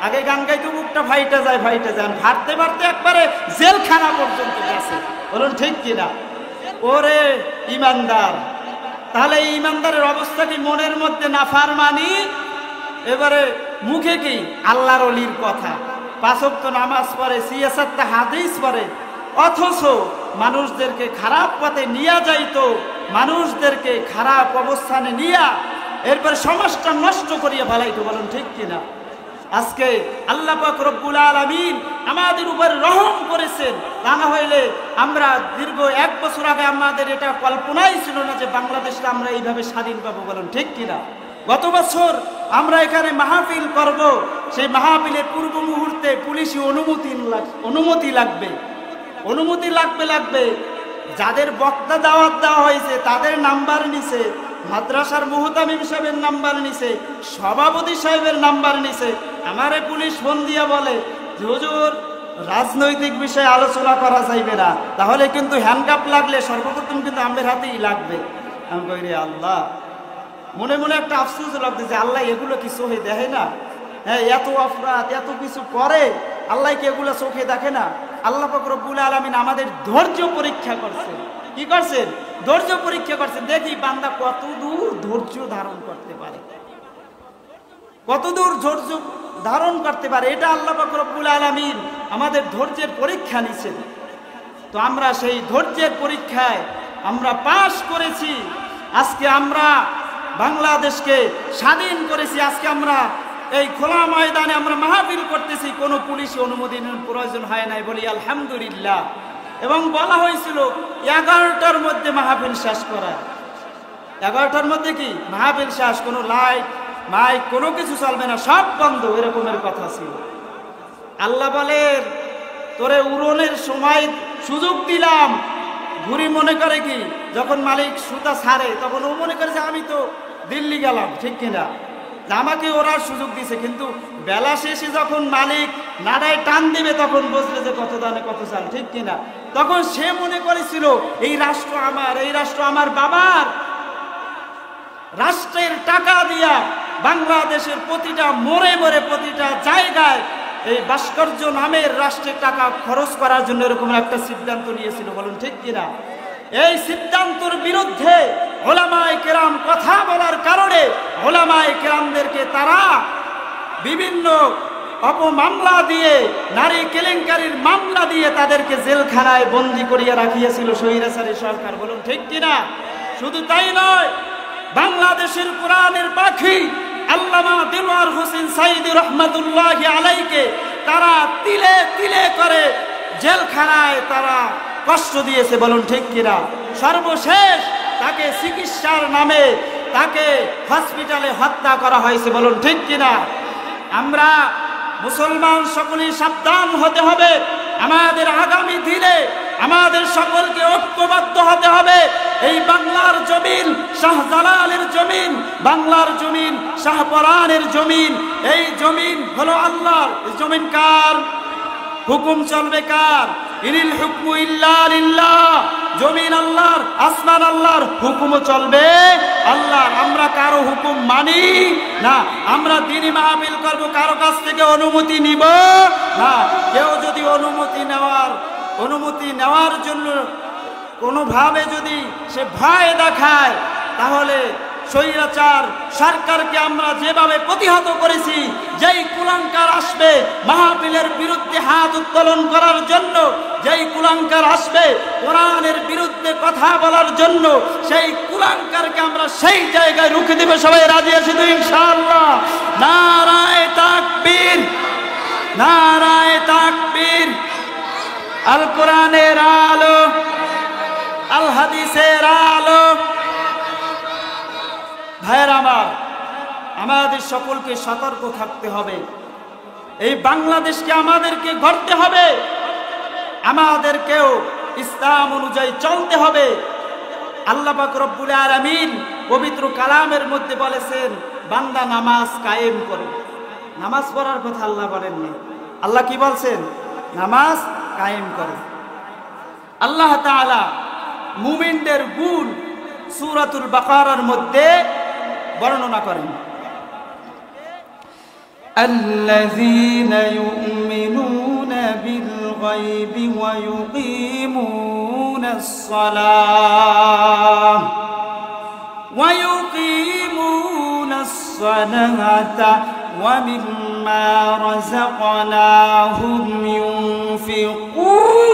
আগে গান গাইতো বুকটা ফাইটা যায়, ফাটতে ফাটতে একবারে জেলখানা পর্যন্ত গেছে। বলুন ঠিক কিনা? ওরে ইমানদার, তাহলে এই ইমানদারের অবস্থা কি? মনের মধ্যে নাফরমানি, এবারে মুখে কি আল্লাহর ওলির কথা, 5 ওয়াক্ত নামাজ পড়ে, 66টা হাদিস পড়ে, অথচ মানুষদেরকে খারাপ পথে নিয়ে যাইতো, মানুষদেরকে খারাপ অবস্থানে নিয়া এরপর সমাজটা নষ্ট করিয়া ফেলাইতো। বলেন ঠিক কিনা? আজকে আল্লাহ পাক রব্বুল আলামিন আমাদের উপর রহম করেছেন, তা না হইলে আমরা দীর্ঘ 1 বছর আগে আমাদের এটা কল্পনাই ছিল না যে বাংলাদেশে আমরা এইভাবে স্বাধীন পাবো। বলেন ঠিক কিনা? গত বছর আমরা এখানে মাহফিল করব, সেই মাহফিলের পূর্ব মুহূর্তে পুলিশি অনুমতি লাগবে। যাদের বক্তা দাওয়াত দেওয়া হয়েছে তাদের নাম্বার নিছে, মাদ্রাসার মুহতামিম সাহেবের নাম্বার নিছে, সভাপতি সাহেবের নাম্বার নিছে। আমারে পুলিশ ফোন দিয়া বলে যে হুজুর রাজনৈতিক বিষয়ে আলোচনা করা যাইবে না, তাহলে কিন্তু হ্যান্ডকাপ লাগলে সর্বপ্রথম কিন্তু আমাদের হাতেই লাগবে। আমি কই রে আল্লাহ, মনে মনে একটা আফসোস লাগতেছে, আল্লাহ এগুলো কি চোখে দেখে না? হ্যাঁ, এত অপরাধ এত কিছু করে, আল্লাহ কি এগুলো চোখে দেখে না? আল্লাহ পাক রব্বুল আলামিন আমাদের ধৈর্য পরীক্ষা করছেন। কি করছেন? ধৈর্য পরীক্ষা করছেন। দেখি বান্দা কতদূর ধৈর্য ধারণ করতে পারে, কতদূর ধৈর্য ধারণ করতে পারে। এটা আল্লাহ পাক রব্বুল আলামিন আমাদের ধৈর্যের পরীক্ষা নিছেন। তো আমরা সেই ধৈর্যের পরীক্ষায় আমরা পাশ করেছি। আজকে আমরা বাংলাদেশকে স্বাধীন করেছি। আজকে আমরা এই খোলা ময়দানে আমরা মাহফিল করতেছি, কোনো পুলিশি অনুমোদনের প্রয়োজন হয় নাই, বলি আলহামদুলিল্লাহ। এবং বলা হয়েছিল 11টার মধ্যে মাহফিল শেষ করা, 11টার মধ্যে কি মাহফিল শেষ, কোনো লাইট মাইক কোনো কিছু চলবে না, সব বন্ধ, এরকমের কথা ছিল। আল্লাহ বলেন তোরে উড়নের সময় সুযোগ দিলাম। ঘুরি মনে করে কি যখন মালিক সুতা ছাড়ে তখন ও মনে করে যে আমি তো দিল্লি গেলাম, ঠিক কিনা? আমাকে ওরা সুযোগ দিছে, কিন্তু বেলা শেষে যখন মালিক নাড়ায় টান দিবে তখন বুঝলে যে কত দানে কত চাল, ঠিক কিনা? তখন সে মনে করেছিল এই রাষ্ট্র আমার, এই রাষ্ট্র আমার বাবার। রাষ্ট্রের টাকা দিয়া বাংলাদেশের প্রতিটা মোড়ে মোড়ে প্রতিটা জায়গায় এই ভাস্কর্য নামের রাষ্ট্রের টাকা খরচ করার জন্য এরকম একটা সিদ্ধান্ত নিয়েছিল। বলুন ঠিক কিনা? এই সিদ্ধান্তের বিরুদ্ধে ওলামায়ে কেরাম কথা বলার কারণে ওলামায়ে কেরামদেরকে তারা বিভিন্ন অপমামলা দিয়ে, নারী কেলেঙ্কারির মামলা দিয়ে তাদেরকে জেলখানায় বন্দী করিয়া রাখিয়েছিল স্বৈরাচারী সরকার। বলুন ঠিক কিনা? শুধু তাই নয়, বাংলাদেশের কোরআনের পাখি আল্লামা দিলওয়ার হোসেন সাইদি রহমাতুল্লাহি আলাইকে তারা তিলে তিলে করে জেলখানায় তারা কষ্ট দিয়েছে। বলুন ঠিক কিনা? সর্বশেষ তাকে চিকিৎসার নামে তাকে হসপিটালে হত্যা করা হয়েছে। বলুন ঠিক কিনা? আমরা মুসলমান সকলেই সাবধান হতে হবে। আমাদের আগামী দিনে আমাদের সকলকে ঐক্যবদ্ধ হতে হবে। এই বাংলার জমিন শাহজালালের জমিন, বাংলার জমিন শাহপরানের জমিন। এই জমিন হলো আল্লাহর। এই জমিন কার? হুকুম চলবে কার? ইনিল হুকমু ইল্লা লিল্লাহ। জমিন আল্লাহর, আসমান আল্লাহর, হুকুম চলবে আল্লাহর। আমরা কারো হুকুম মানি না। আমরা দ্বীনি মাহফিল করব, কারো কাছ থেকে অনুমতি নিব না। কেউ যদি অনুমতি নেওয়ার জন্য কোনোভাবে যদি সে ভয় দেখায়, তাহলে স্বৈরাচার সরকারকে আমরা যেভাবে প্রতিহত করেছি, যেই কুলাঙ্কার আসবে মাহফিলের বিরুদ্ধে হাত উত্তোলন করার জন্য, যেই কুলাঙ্কার আসবে কোরআনের বিরুদ্ধে কথা বলার জন্য, সেই কুলাঙ্কারকে আমরা সেই জায়গায় রুখে দেব। সবাই রাজি আছি তো ইনশাআল্লাহ? নারায়ে তাকবীর, নারায়ে তাকবীর। আল কোরআনের আলো, আল হাদিসের আলো। ভাইয়ের আমার, আমাদের সকলকে সতর্ক থাকতে হবে। এই বাংলাদেশকে আমাদেরকে গড়তে হবে, আমাদেরকেও ইসলাম অনুযায়ী চলতে হবে। আল্লাহ পাক রব্বুল আলামিন পবিত্র কালামের মধ্যে বলেছেন বান্দা নামাজ কায়েম করে। নামাজ পড়ার কথা আল্লাহ বলেননি। আল্লাহ কি বলছেন? নামাজ কায়েম করে। আল্লাহ তাআলা মুমিনদের গুণ সূরাতুল বাকারার মধ্যে বর্ণনা করেন। আল্লাযীনা ইউমিনুনা বিল গায়বি ওয়া ইউকিমুনাস সালাহ ওয়া ইউকিমুনাস সালাতা ومما رزقناهم ينفقون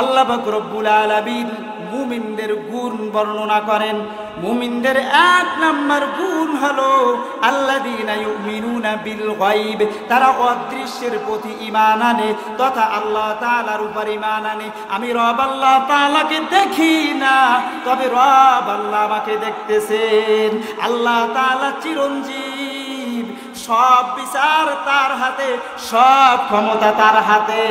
আল্লাহ পাক রব্বুল আলামিন মুমিনদের গুণ বর্ণনা করেন। মুমিনদের এক নাম্বার গুণ হলো আল্লাযীনা ইউমিনুনা বিল গায়ব, তারা অদৃশ্যের প্রতি ঈমান আনে তথা আল্লাহ তাআলার উপর ঈমান আনে। আমি রব আল্লাহ তাআলাকে দেখি না, তবে রব আল্লাহ আমাকে দেখতেছেন। আল্লাহ তাআলা চিরঞ্জীব, সব বিচার তার হাতে, সব ক্ষমতা তার হাতে।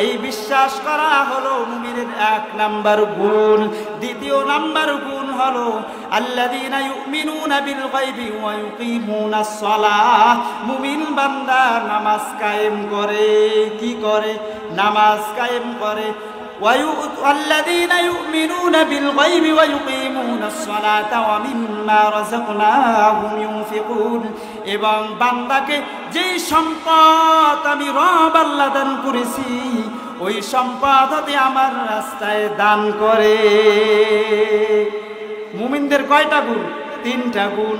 এই বিশ্বাস করা হলো মুমিনের এক নাম্বার গুণ। দ্বিতীয় নাম্বার গুণ হলো আল্লাযীনা ইউমিনুনা বিল গায়বি ওয়া ইউকিমুনাস সালাহ। মুমিন বান্দা নামাজ কায়েম করে। কি করে? নামাজ কায়েম করে। والذين يؤمنون بالغيب ويقيمون الصلاة ومما رزقناهم ينفقون। এবং বান্দাকে যেই সম্পদ আমি রব আল্লাহ দান করেছি, ওই সম্পদ হতে আমার রাস্তায় দান করে। মুমিনদের কয়টা গুণ? তিনটা গুণ।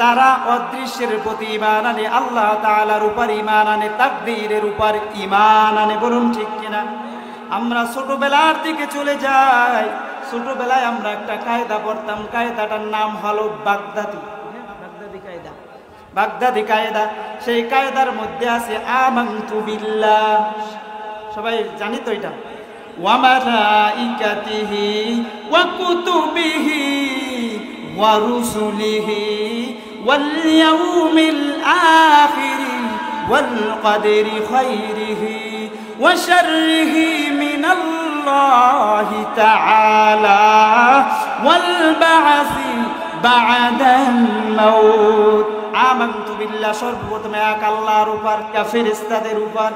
তারা অদৃশ্যের প্রতি ঈমান আনে, আল্লাহ তাআলার উপর ঈমান আনে, তাকদীরের উপর ঈমান আনে। বলুন ঠিক কিনা? আমরা ছোটবেলার দিকে চলে যাই। ছোটবেলায় আমরা একটা কায়দা পড়তাম, কায়দাটার নাম হলো বাগদাদি কায়দা। বাগদাদি কায়দা, সেই কায়দার মধ্যে আছে আমানতু বিল্লাহ। সবাই জানি তো এটা। ওয়া মালাইকাতিহি ওয়া কুতুবিহি ওয়া রুসুলিহি ওয়াল ইয়াউমিল আখির ওয়াল কদরি খাইরিহি وشره من الله تعالى والبعث بعد الموت। آمنت بالله সর্বপ্রথম এক আল্লাহর উপর, ফেরেশতাদের উপর,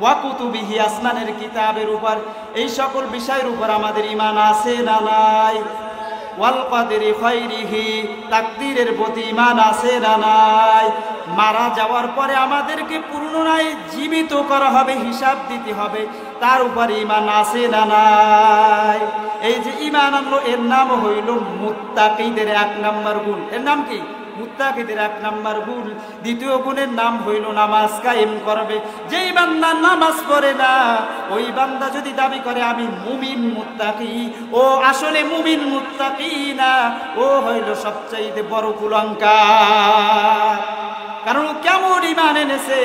ওয়া কুতুবিহি আসমানের কিতাবের উপর, এই সকল বিষয়ের উপর আমাদের ঈমান আছে না নাই? ওয়াল কদরি খাইরিহি, তাকদীরের প্রতি ঈমান আছে না নাই? মারা যাওয়ার পরে আমাদেরকে পুনরায় জীবিত করা হবে, হিসাব দিতে হবে, তার উপর ঈমান আছে না নাই? এই যে ঈমান আনলো, এর নাম হইল মুত্তাকিদের এক নাম্বার গুণ। এর নাম কি? মুত্তাকিদের এক নাম্বার গুণ। দ্বিতীয় গুণের নাম হইল নামাজ কায়েম করবে। যেই বান্দা নামাজ পড়ে না, ওই বান্দা যদি দাবি করে আমি মুমিন মুত্তাকি, ও আসলে মুমিন মুত্তাকি না, ও হইল সবচাইতে বড় কুলাঙ্গার। কারণ কেমন ঈমান এনেছে,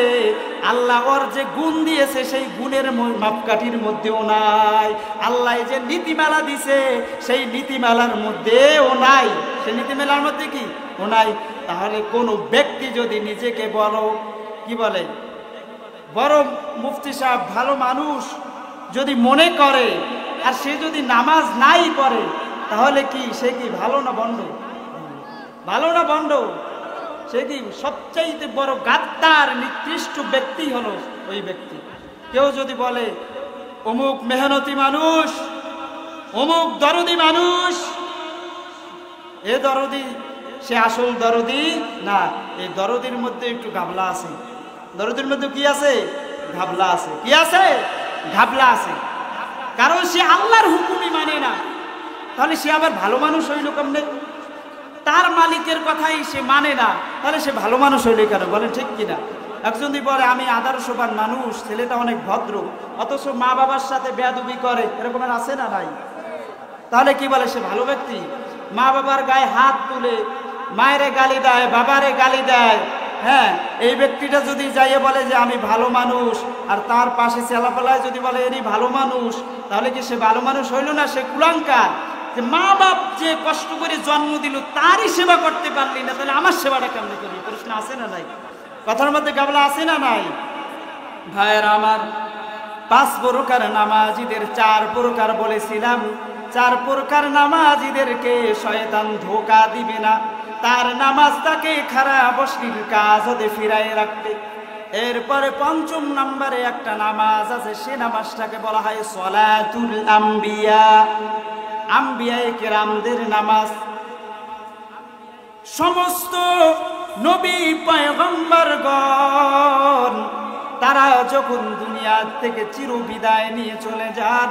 আল্লাহ ওর যে গুণ দিয়েছে সেই গুণের মাপকাঠির মধ্যেও নাই। আল্লাহ যে নীতিমালা দিছে সেই নীতিমালার মধ্যেও নাই। সেই নীতিমালার মধ্যে কি ও নাই? তাহলে কোনো ব্যক্তি যদি নিজেকে বড়, কি বলে, বড় মুফতি সাহেব, ভালো মানুষ যদি মনে করে, আর সে যদি নামাজ নাই পড়ে, তাহলে কি সে কি ভালো না বন্ড? ভালো না বন্ড? সে কি সবচাইতে বড় গাদ্দার, নিকৃষ্ট ব্যক্তি হলো ওই ব্যক্তি। কেউ যদি বলে অমুক মেহনতি মানুষ, অমুক দরদি মানুষ, এ দরদি, সে আসল দরদি না। এই দরদির মধ্যে একটু ঘাবলা আছে। দরদির মধ্যে কি আছে? ঘাবলা আছে। কি আছে? ঘাবলা আছে। কারণ সে আল্লাহর হুকুমই মানে না। তাহলে সে আবার ভালো মানুষ হইল কেমনে? তার মালিকের কথাই সে মানে না, তাহলে সে ভালো মানুষ হইলে কেন? বলেন ঠিক কিনা? একজন যদি বলে আমি আদর্শবান মানুষ, ছেলেটা অনেক ভদ্র, অথচ মা বাবার সাথে বেয়াদবি করে, এরকমের আছে না নাই? তাহলে কি বলে? সে ভালো ব্যক্তি। মা বাবার গায়ে হাত তুলে মায়েরে গালি দেয়, বাবারে গালি দেয়, হ্যাঁ, এই ব্যক্তিটা যদি যাইয়ে বলে যে আমি ভালো মানুষ, আর তার পাশে ছেলেবেলায় যদি বলে এরই ভালো মানুষ, তাহলে কি সে ভালো মানুষ হইল না? সে কুলাঙ্গার। যে মা বাপ যে কষ্ট করে জন্ম দিল, তারই সেবা করতে পারলি না, তাহলে আমার সেবাটা কেমন করবি? প্রশ্ন আছে না নাই? কথার মধ্যে গাবলা আছে না নাই? ভাইয়েরা আমার, 5 প্রকার নামাজীদের 4 প্রকার বলেছিলাম। 4 প্রকার নামাজীদেরকে শয়তান ধোঁকা দিবে না, তার নামাজ তাকে খারাপ অশ্লীল কাজ হতে ফিরায় রাখবে। এরপরে 5ম নম্বরে একটা নামাজ আছে, সে নামাজটাকে বলা হয় সলাতুল আম্বিয়া। আম্বিয়ায়ে কেরামদের নামাজ। সমস্ত নবী পয়গম্বরগণ তারা যখন দুনিয়া থেকে চিরবিদায় নিয়ে চলে যান,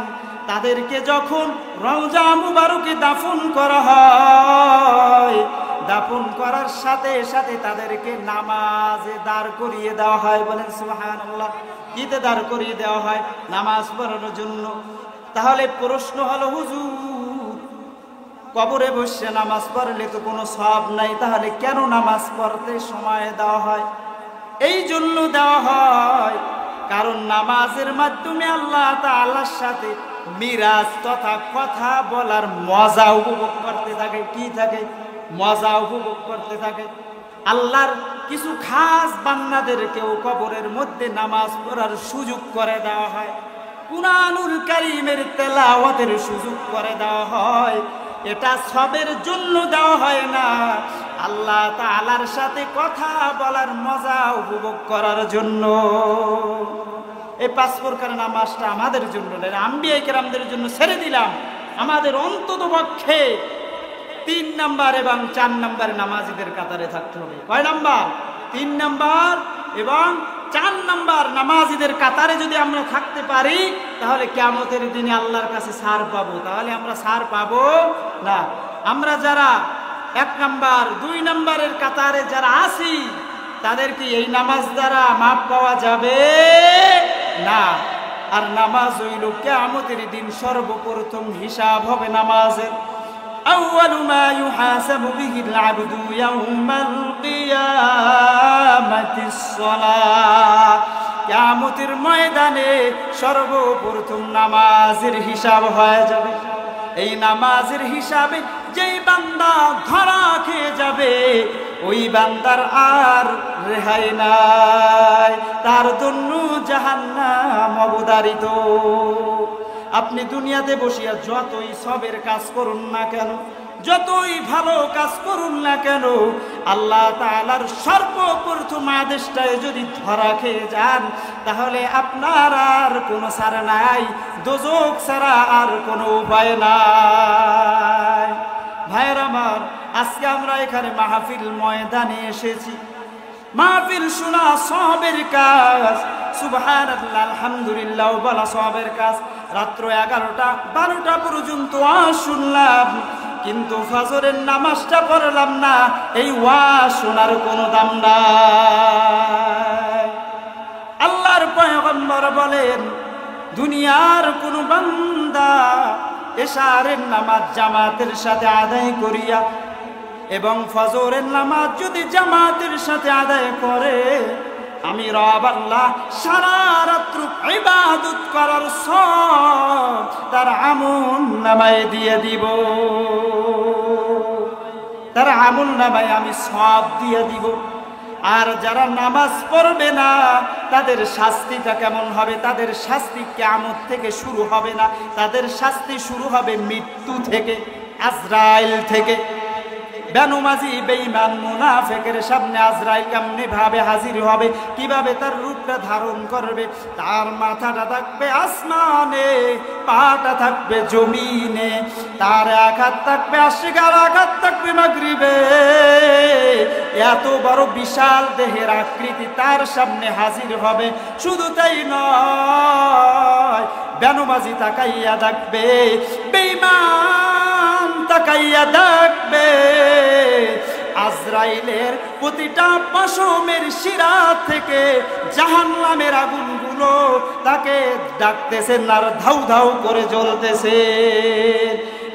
তাদেরকে যখন রওজা মুবারকে দাফন করা হয়, দাফন করার সাথে সাথে তাদেরকে নামাজে দাঁড় করিয়ে দেওয়া হয়। বলেন সুবহানাল্লাহ। কিতে দাঁড় করিয়ে দেওয়া হয়? নামাজ পড়ানোর জন্য। তাহলে প্রশ্ন হলো, হুজুর কবরে বসে নামাজ পড়লে তো কোনো সওয়াব নাই, তাহলে কেন নামাজ পড়তে সময় দেওয়া হয়? এই জন্য দেওয়া হয় কারণ নামাজের মাধ্যমে আল্লাহ তাআলার সাথে মিরাজ তথা কথা বলার মজা উপভোগ করতে থাকে। কি থাকে? মজা উপভোগ করতে থাকে। আল্লাহর কিছু খাস বান্দাদেরকেও কবরের মধ্যে নামাজ পড়ার সুযোগ করে দেওয়া হয়, কুরআনুল কারীমের তেলাওয়াতের সুযোগ করে দেওয়া হয়। এটা সবের জন্য দেওয়া হয় না, আল্লাহ তাআলার সাথে কথা বলার মজা উপভোগ করার জন্য। এই 5 প্রকার নামাজটা আমাদের জন্য নয়, আম্বিয়া কেরামদের জন্য ছেড়ে দিলাম। আমাদের অন্তত পক্ষে 3 নাম্বার এবং 4 নাম্বার নামাজিদের কাতারে থাকতে হবে। কয় নাম্বার? 3 নাম্বার এবং 4 নাম্বার নামাজিদের কাতারে যদি আমরা থাকতে পারি, তাহলে কিয়ামতের দিনে আল্লাহর কাছে ছাড় পাবো। তাহলে আমরা ছাড় পাবো না। আমরা যারা 1 নাম্বার 2 নাম্বারের কাতারে যারা আছি, তাদেরকে এই নামাজ দ্বারা মাপ পাওয়া যাবে না। আর নামাজ হইল কিয়ামতের দিন সর্বপ্রথম হিসাব হবে নামাজের। আউয়ালু মা ইউহাসাবু বিহিল আবদু ইয়াউমাল কিয়ামাতিস সালাহ। কিয়ামতের ময়দানে সর্বপ্রথম নামাজের হিসাব হয়ে যাবে। এই নামাজের হিসাবে যেই বান্দা ধরা খেয়ে যাবে, ওই বান্দার আর রেহাই নাই, তার জন্য জাহান্নাম অবধারিত। আপনি দুনিয়াতে বসিয়া যতই সবের কাজ করুন না কেন, যতই ভালো কাজ করুন না কেন, আল্লাহ তাআলার সর্বপ্রথম আদেশটায় যদি ধরা খেয়ে যান, তাহলে আপনার আর কোনো ছাড়া নাই, দোজখ ছাড়া আর কোনো উপায় নাই। ভাইয়ের আমার, আজকে আমরা এখানে মাহফিল ময়দানে এসেছি। মাহফিল শোনা সওয়াবের কাজ, সুবহানাল্লাহ আলহামদুলিল্লাহ বলা সওয়াবের কাজ। রাত্র 11টা 12টা পর্যন্ত ওয়াজ শুনলাম, কিন্তু ফজরের নামাজটা পড়লাম না। এই ওয়াজ শোনার কোনো দাম নাই। আল্লাহর পয়গম্বর বলেন, দুনিয়ার কোন বান্দা এশারের নামাজ জামাতের সাথে আদায় করিয়া এবং ফজরের নামাজ যদি জামাতের সাথে আদায় করে, আমি রব আল্লাহ সারা রাত্র ইবাদত করার সব তার আমল নামায় দিয়ে দিব। তার আমল নামায় আমি সব দিয়ে দিব। আর যারা নামাজ পড়বে না, তাদের শাস্তিটা কেমন হবে? তাদের শাস্তি কিয়ামত থেকে শুরু হবে না, তাদের শাস্তি শুরু হবে মৃত্যু থেকে, আজরাইল থেকে। বেনমাজি বেঈমান মুনাফিকের সামনে আজরাইল কেমনে ভাবে হাজির হবে, কিভাবে তার রূপটা ধারণ করবে? তার মাথাটা থাকবে আসমানে, পাটা থাকবে জমিনে, তার এক হাত থাকবে আশিক, আর এক হাত থাকবে মাগরিবে। এত বড় বিশাল দেহের আকৃতি তার সামনে হাজির হবে। শুধু তাই নয়, বেনমাজি তাকাইয়া দেখবে, বেঈমান তাকাইয়া দেখবে। আজরাইলের প্রতিটা পশমের শিরা থেকে জাহান্নামের আগুনগুলো তাকে ডাকতেছে, আর ধাউ ধাউ করে জ্বলতেছে।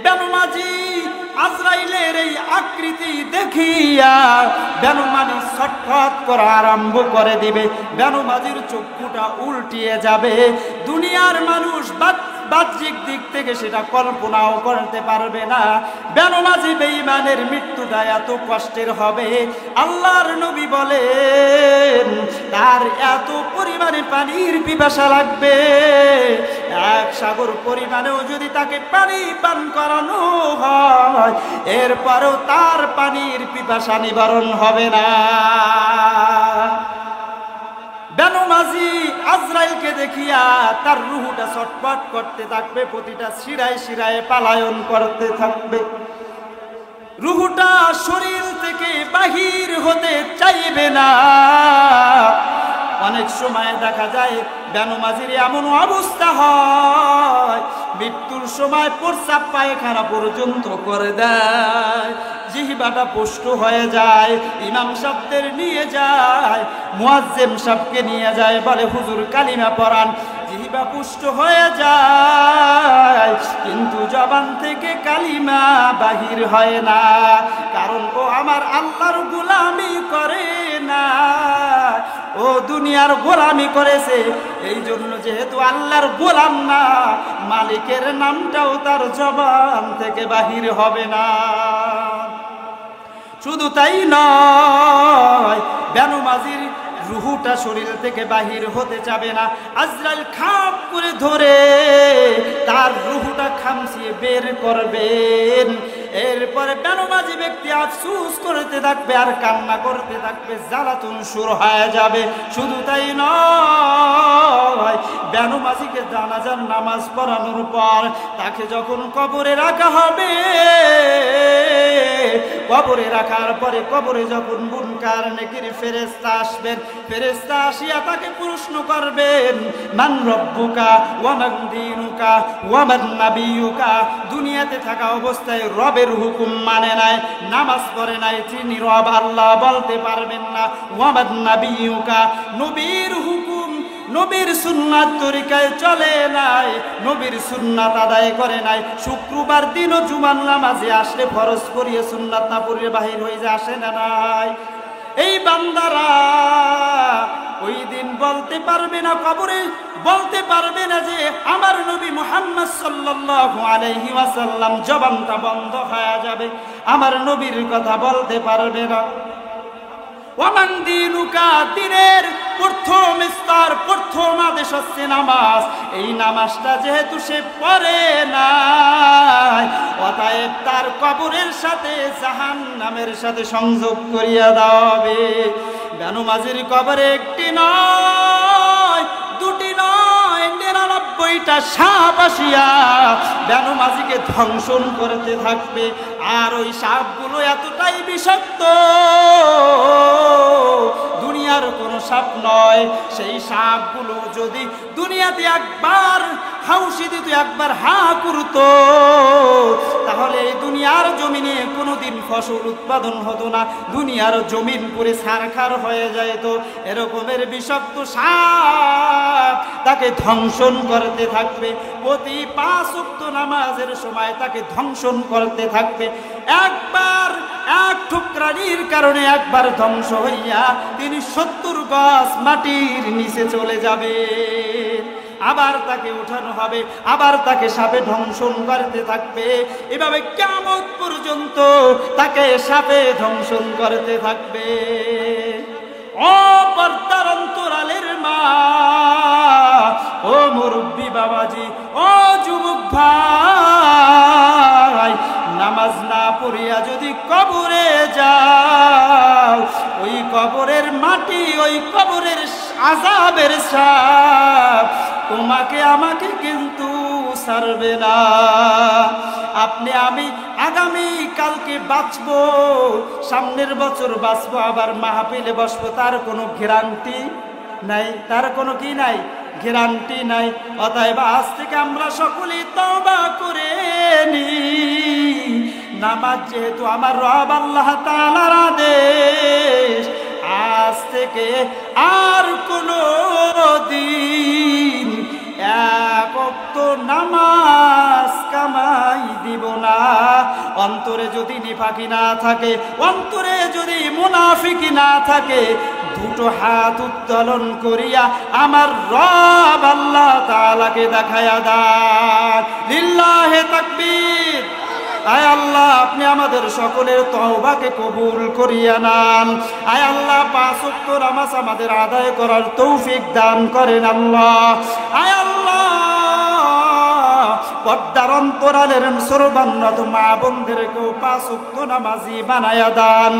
বেনমাজি আজরাইলের এই আকৃতি দেখিয়া বেনমাজি ছটফট করা আরম্ভ করে দিবে। বেনমাজির চক্ষুটা উল্টিয়ে যাবে। দুনিয়ার মানুষ বাহ্যিক দিক থেকে সেটা কল্পনাও করতে পারবে না। বেনমাজি বেঈমানের মৃত্যুটা এত কষ্টের হবে, আল্লাহর নবী বলেন তার এত পরিমাণে পানির পিপাসা লাগবে, 1 সাগর পরিমাণেও যদি তাকে পানি পান করানো হয়, এরপরেও তার পানির পিপাসা নিবারণ হবে না। বেনমাজি আজরাইলকে দেখিয়া তার রূহটা ছটফট করতে থাকবে, প্রতিটা শিরায় শিরায় পালায়ন করতে থাকবে। রূহটা শরীর থেকে বাহির হতে চাইবে না। অনেক সময় দেখা যায় বেনমাজির এমন অবস্থা হয়, মৃত্যুর সময় প্রস্রাব পায়খানা পর্যন্ত করে দেয়, জিহ্বাটা পুষ্ট হয়ে যায়। ইমাম সাহেবদের নিয়ে যায়, মুয়াজ্জিম সাহেবকে নিয়ে যায়, বলে হুজুর কালিমা পড়ান। জিহ্বা পুষ্ট হয়ে যায়, কিন্তু জবান থেকে কালিমা বাহির হয় না, কারণ ও আমার আল্লাহর গোলামি করে না, ও দুনিয়ার গোলামি করেছে। এই জন্য যেহেতু আল্লাহর গোলাম না, মালিকের নামটাও তার জবান থেকে বাহির হবে না। শুধু তাই নয়, বেনমাজির রুহুটা শরীর থেকে বাহির হতে যাবে না। আজরাইল খাপ করে ধরে তার রুহুটা খামচিয়ে বের করবেন। এরপরে বেনমাজি ব্যক্তি আফসোস করতে থাকবে আর কান্না করতে থাকবে, জ্বালাতন শুরু হয়ে যাবে। শুধু তাই নয়, বেনমাজিকে জানাজার নামাজ পড়ানোর পর তাকে যখন কবরে রাখা হবে, কবরে রাখার পরে কবরে যখন মুনকার নেকির ফেরেশতা আসবেন, ফেরেশতা আসিয়া তাকে প্রশ্ন করবেন, মান রব্বুকা ওয়া মান দীনুকা ওয়া মান নাবিয়ুকা। দুনিয়াতে থাকা অবস্থায় রবের হুকুম মানে নাই, নামাজ পড়ে নাই, তিনি রব আল্লাহ বলতে পারবেন না। ওয়া মান নাবিয়ুকা, নবীর হুকুম নবীর সুন্নাত তরিকায় চলে নাই, নবীর সুন্নাত আদায় করে নাই। শুক্রবার দিনও জুমার নামাজে আসলে ফরজ করিয়ে সুন্নাত না পড়িয়ে বাহির হয়ে যায়, আসে না নাই? এই বান্দারা ওই দিন বলতে পারবে না, কবরে বলতে পারবে না যে আমার নবী মুহাম্মদ সাল্লাল্লাহু আলাইহি ওয়াসাল্লাম, জবানটা বন্ধ হয়ে যাবে, আমার নবীর কথা বলতে পারবে না। ওয়ামান দীনুকা, দিনের প্রথম স্তর, প্রথম আদেশ হচ্ছে নামাজ। এই নামাজটা যেহেতু সে পড়ে নাই, অতএব তার কবরের সাথে জাহান্নামের সাথে সংযোগ করিয়া দেওয়া হবে। বেনমাজির কবরে একটি নয়, দুটি নয়, 99টা সাপ আসিয়া বেনমাজিকে ধ্বংসন করতে থাকবে। আর ওই সাপগুলো এতটাই বিষাক্ত, দুনিয়ার কোনো সাপ নয়। সেই সাপগুলো যদি দুনিয়াতে একবার হাউসি দিত, একবার হা করতো, তাহলে এই দুনিয়ার জমিনে কোনোদিন ফসল উৎপাদন হতো না, দুনিয়ার জমিন পুরে ছারখার হয়ে যেত। এরকমের বিষাক্ত সাপ তাকে ধ্বংসন করতে থাকবে। প্রতি 5 ওয়াক্ত নামাজের সময় তাকে ধ্বংসন করতে থাকবে। একবার এক ঠুকরানির কারণে একবার ধ্বংস হইয়া তিনি 70 গজ মাটির নিচে চলে যাবে। আবার তাকে উঠানো হবে, আবার তাকে সাপে ধ্বংসন করতে থাকবে। এভাবে কিয়ামত পর্যন্ত তাকে সাপে ধ্বংসন করতে থাকবে। ও পর্দার অন্তরালের মা, ও মুরব্বী বাবাজি, ও যুবক ভাই, নামাজ না পড়িয়া যদি কবরে যাও, ওই কবরের মাটি, ওই কবরের আযাবের সাপ তোমাকে আমাকে কিন্তু ছাড়বে না। আপনি আমি আগামী কালকে বাঁচবো, সামনের বছর বাঁচবো, আবার মাহফিলে বসবো, তার কোনো গ্যারান্টি নাই, তার কোনো কি নাই, গ্যারান্টি নাই। অতএব আজ থেকে আমরা সকলেই তওবা করে নিই। নামাজ যেহেতু আমার রব আল্লাহ তাআলার আদেশ, আজ থেকে আর কোনো দিন এক ওয়াক্ত নামাজ কামাই দিব না। অন্তরে যদি নিফাকি না থাকে, অন্তরে যদি মুনাফিকি না থাকে, দুটো হাত উত্তোলন করিয়া আমার রব আল্লাহ তাআলাকে দেখায়া দান। লিল্লাহি তাকবীর। আয় আল্লাহ, আপনি আমাদের সকলের তওবাকে কবুল করিয়া নেন। আয় আল্লাহ, 5 ওয়াক্ত নামাজ আমাদের আদায় করার তৌফিক দান করেন আল্লাহ। আয় আল্লাহ, পর্দার অন্তরালের সর্বান্নত মা বোনদেরকেও 5 ওয়াক্ত নামাজি বানায়া দান।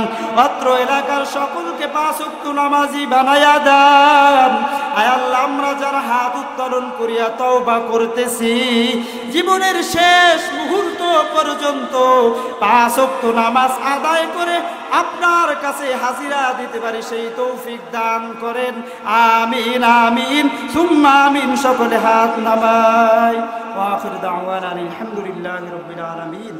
অত্র এলাকার সকলকে 5 ওয়াক্ত নামাজি বানায়া দান। আয় আল্লাহ, আমরা যারা হাত উত্তোলন করিয়া তওবা করতেছি, জীবনের শেষ মুহূর্ত পর্যন্ত 5 ওয়াক্ত নামাজ আদায় করে আপনার কাছে হাজিরা দিতে পারি সেই তৌফিক দান করেন। আমিন আমিন সুম্মা আমিন। সকলে হাত নামাই। ওয়া আখির দাওয়ানা আলহামদুলিল্লাহি রাব্বিল আলামিন।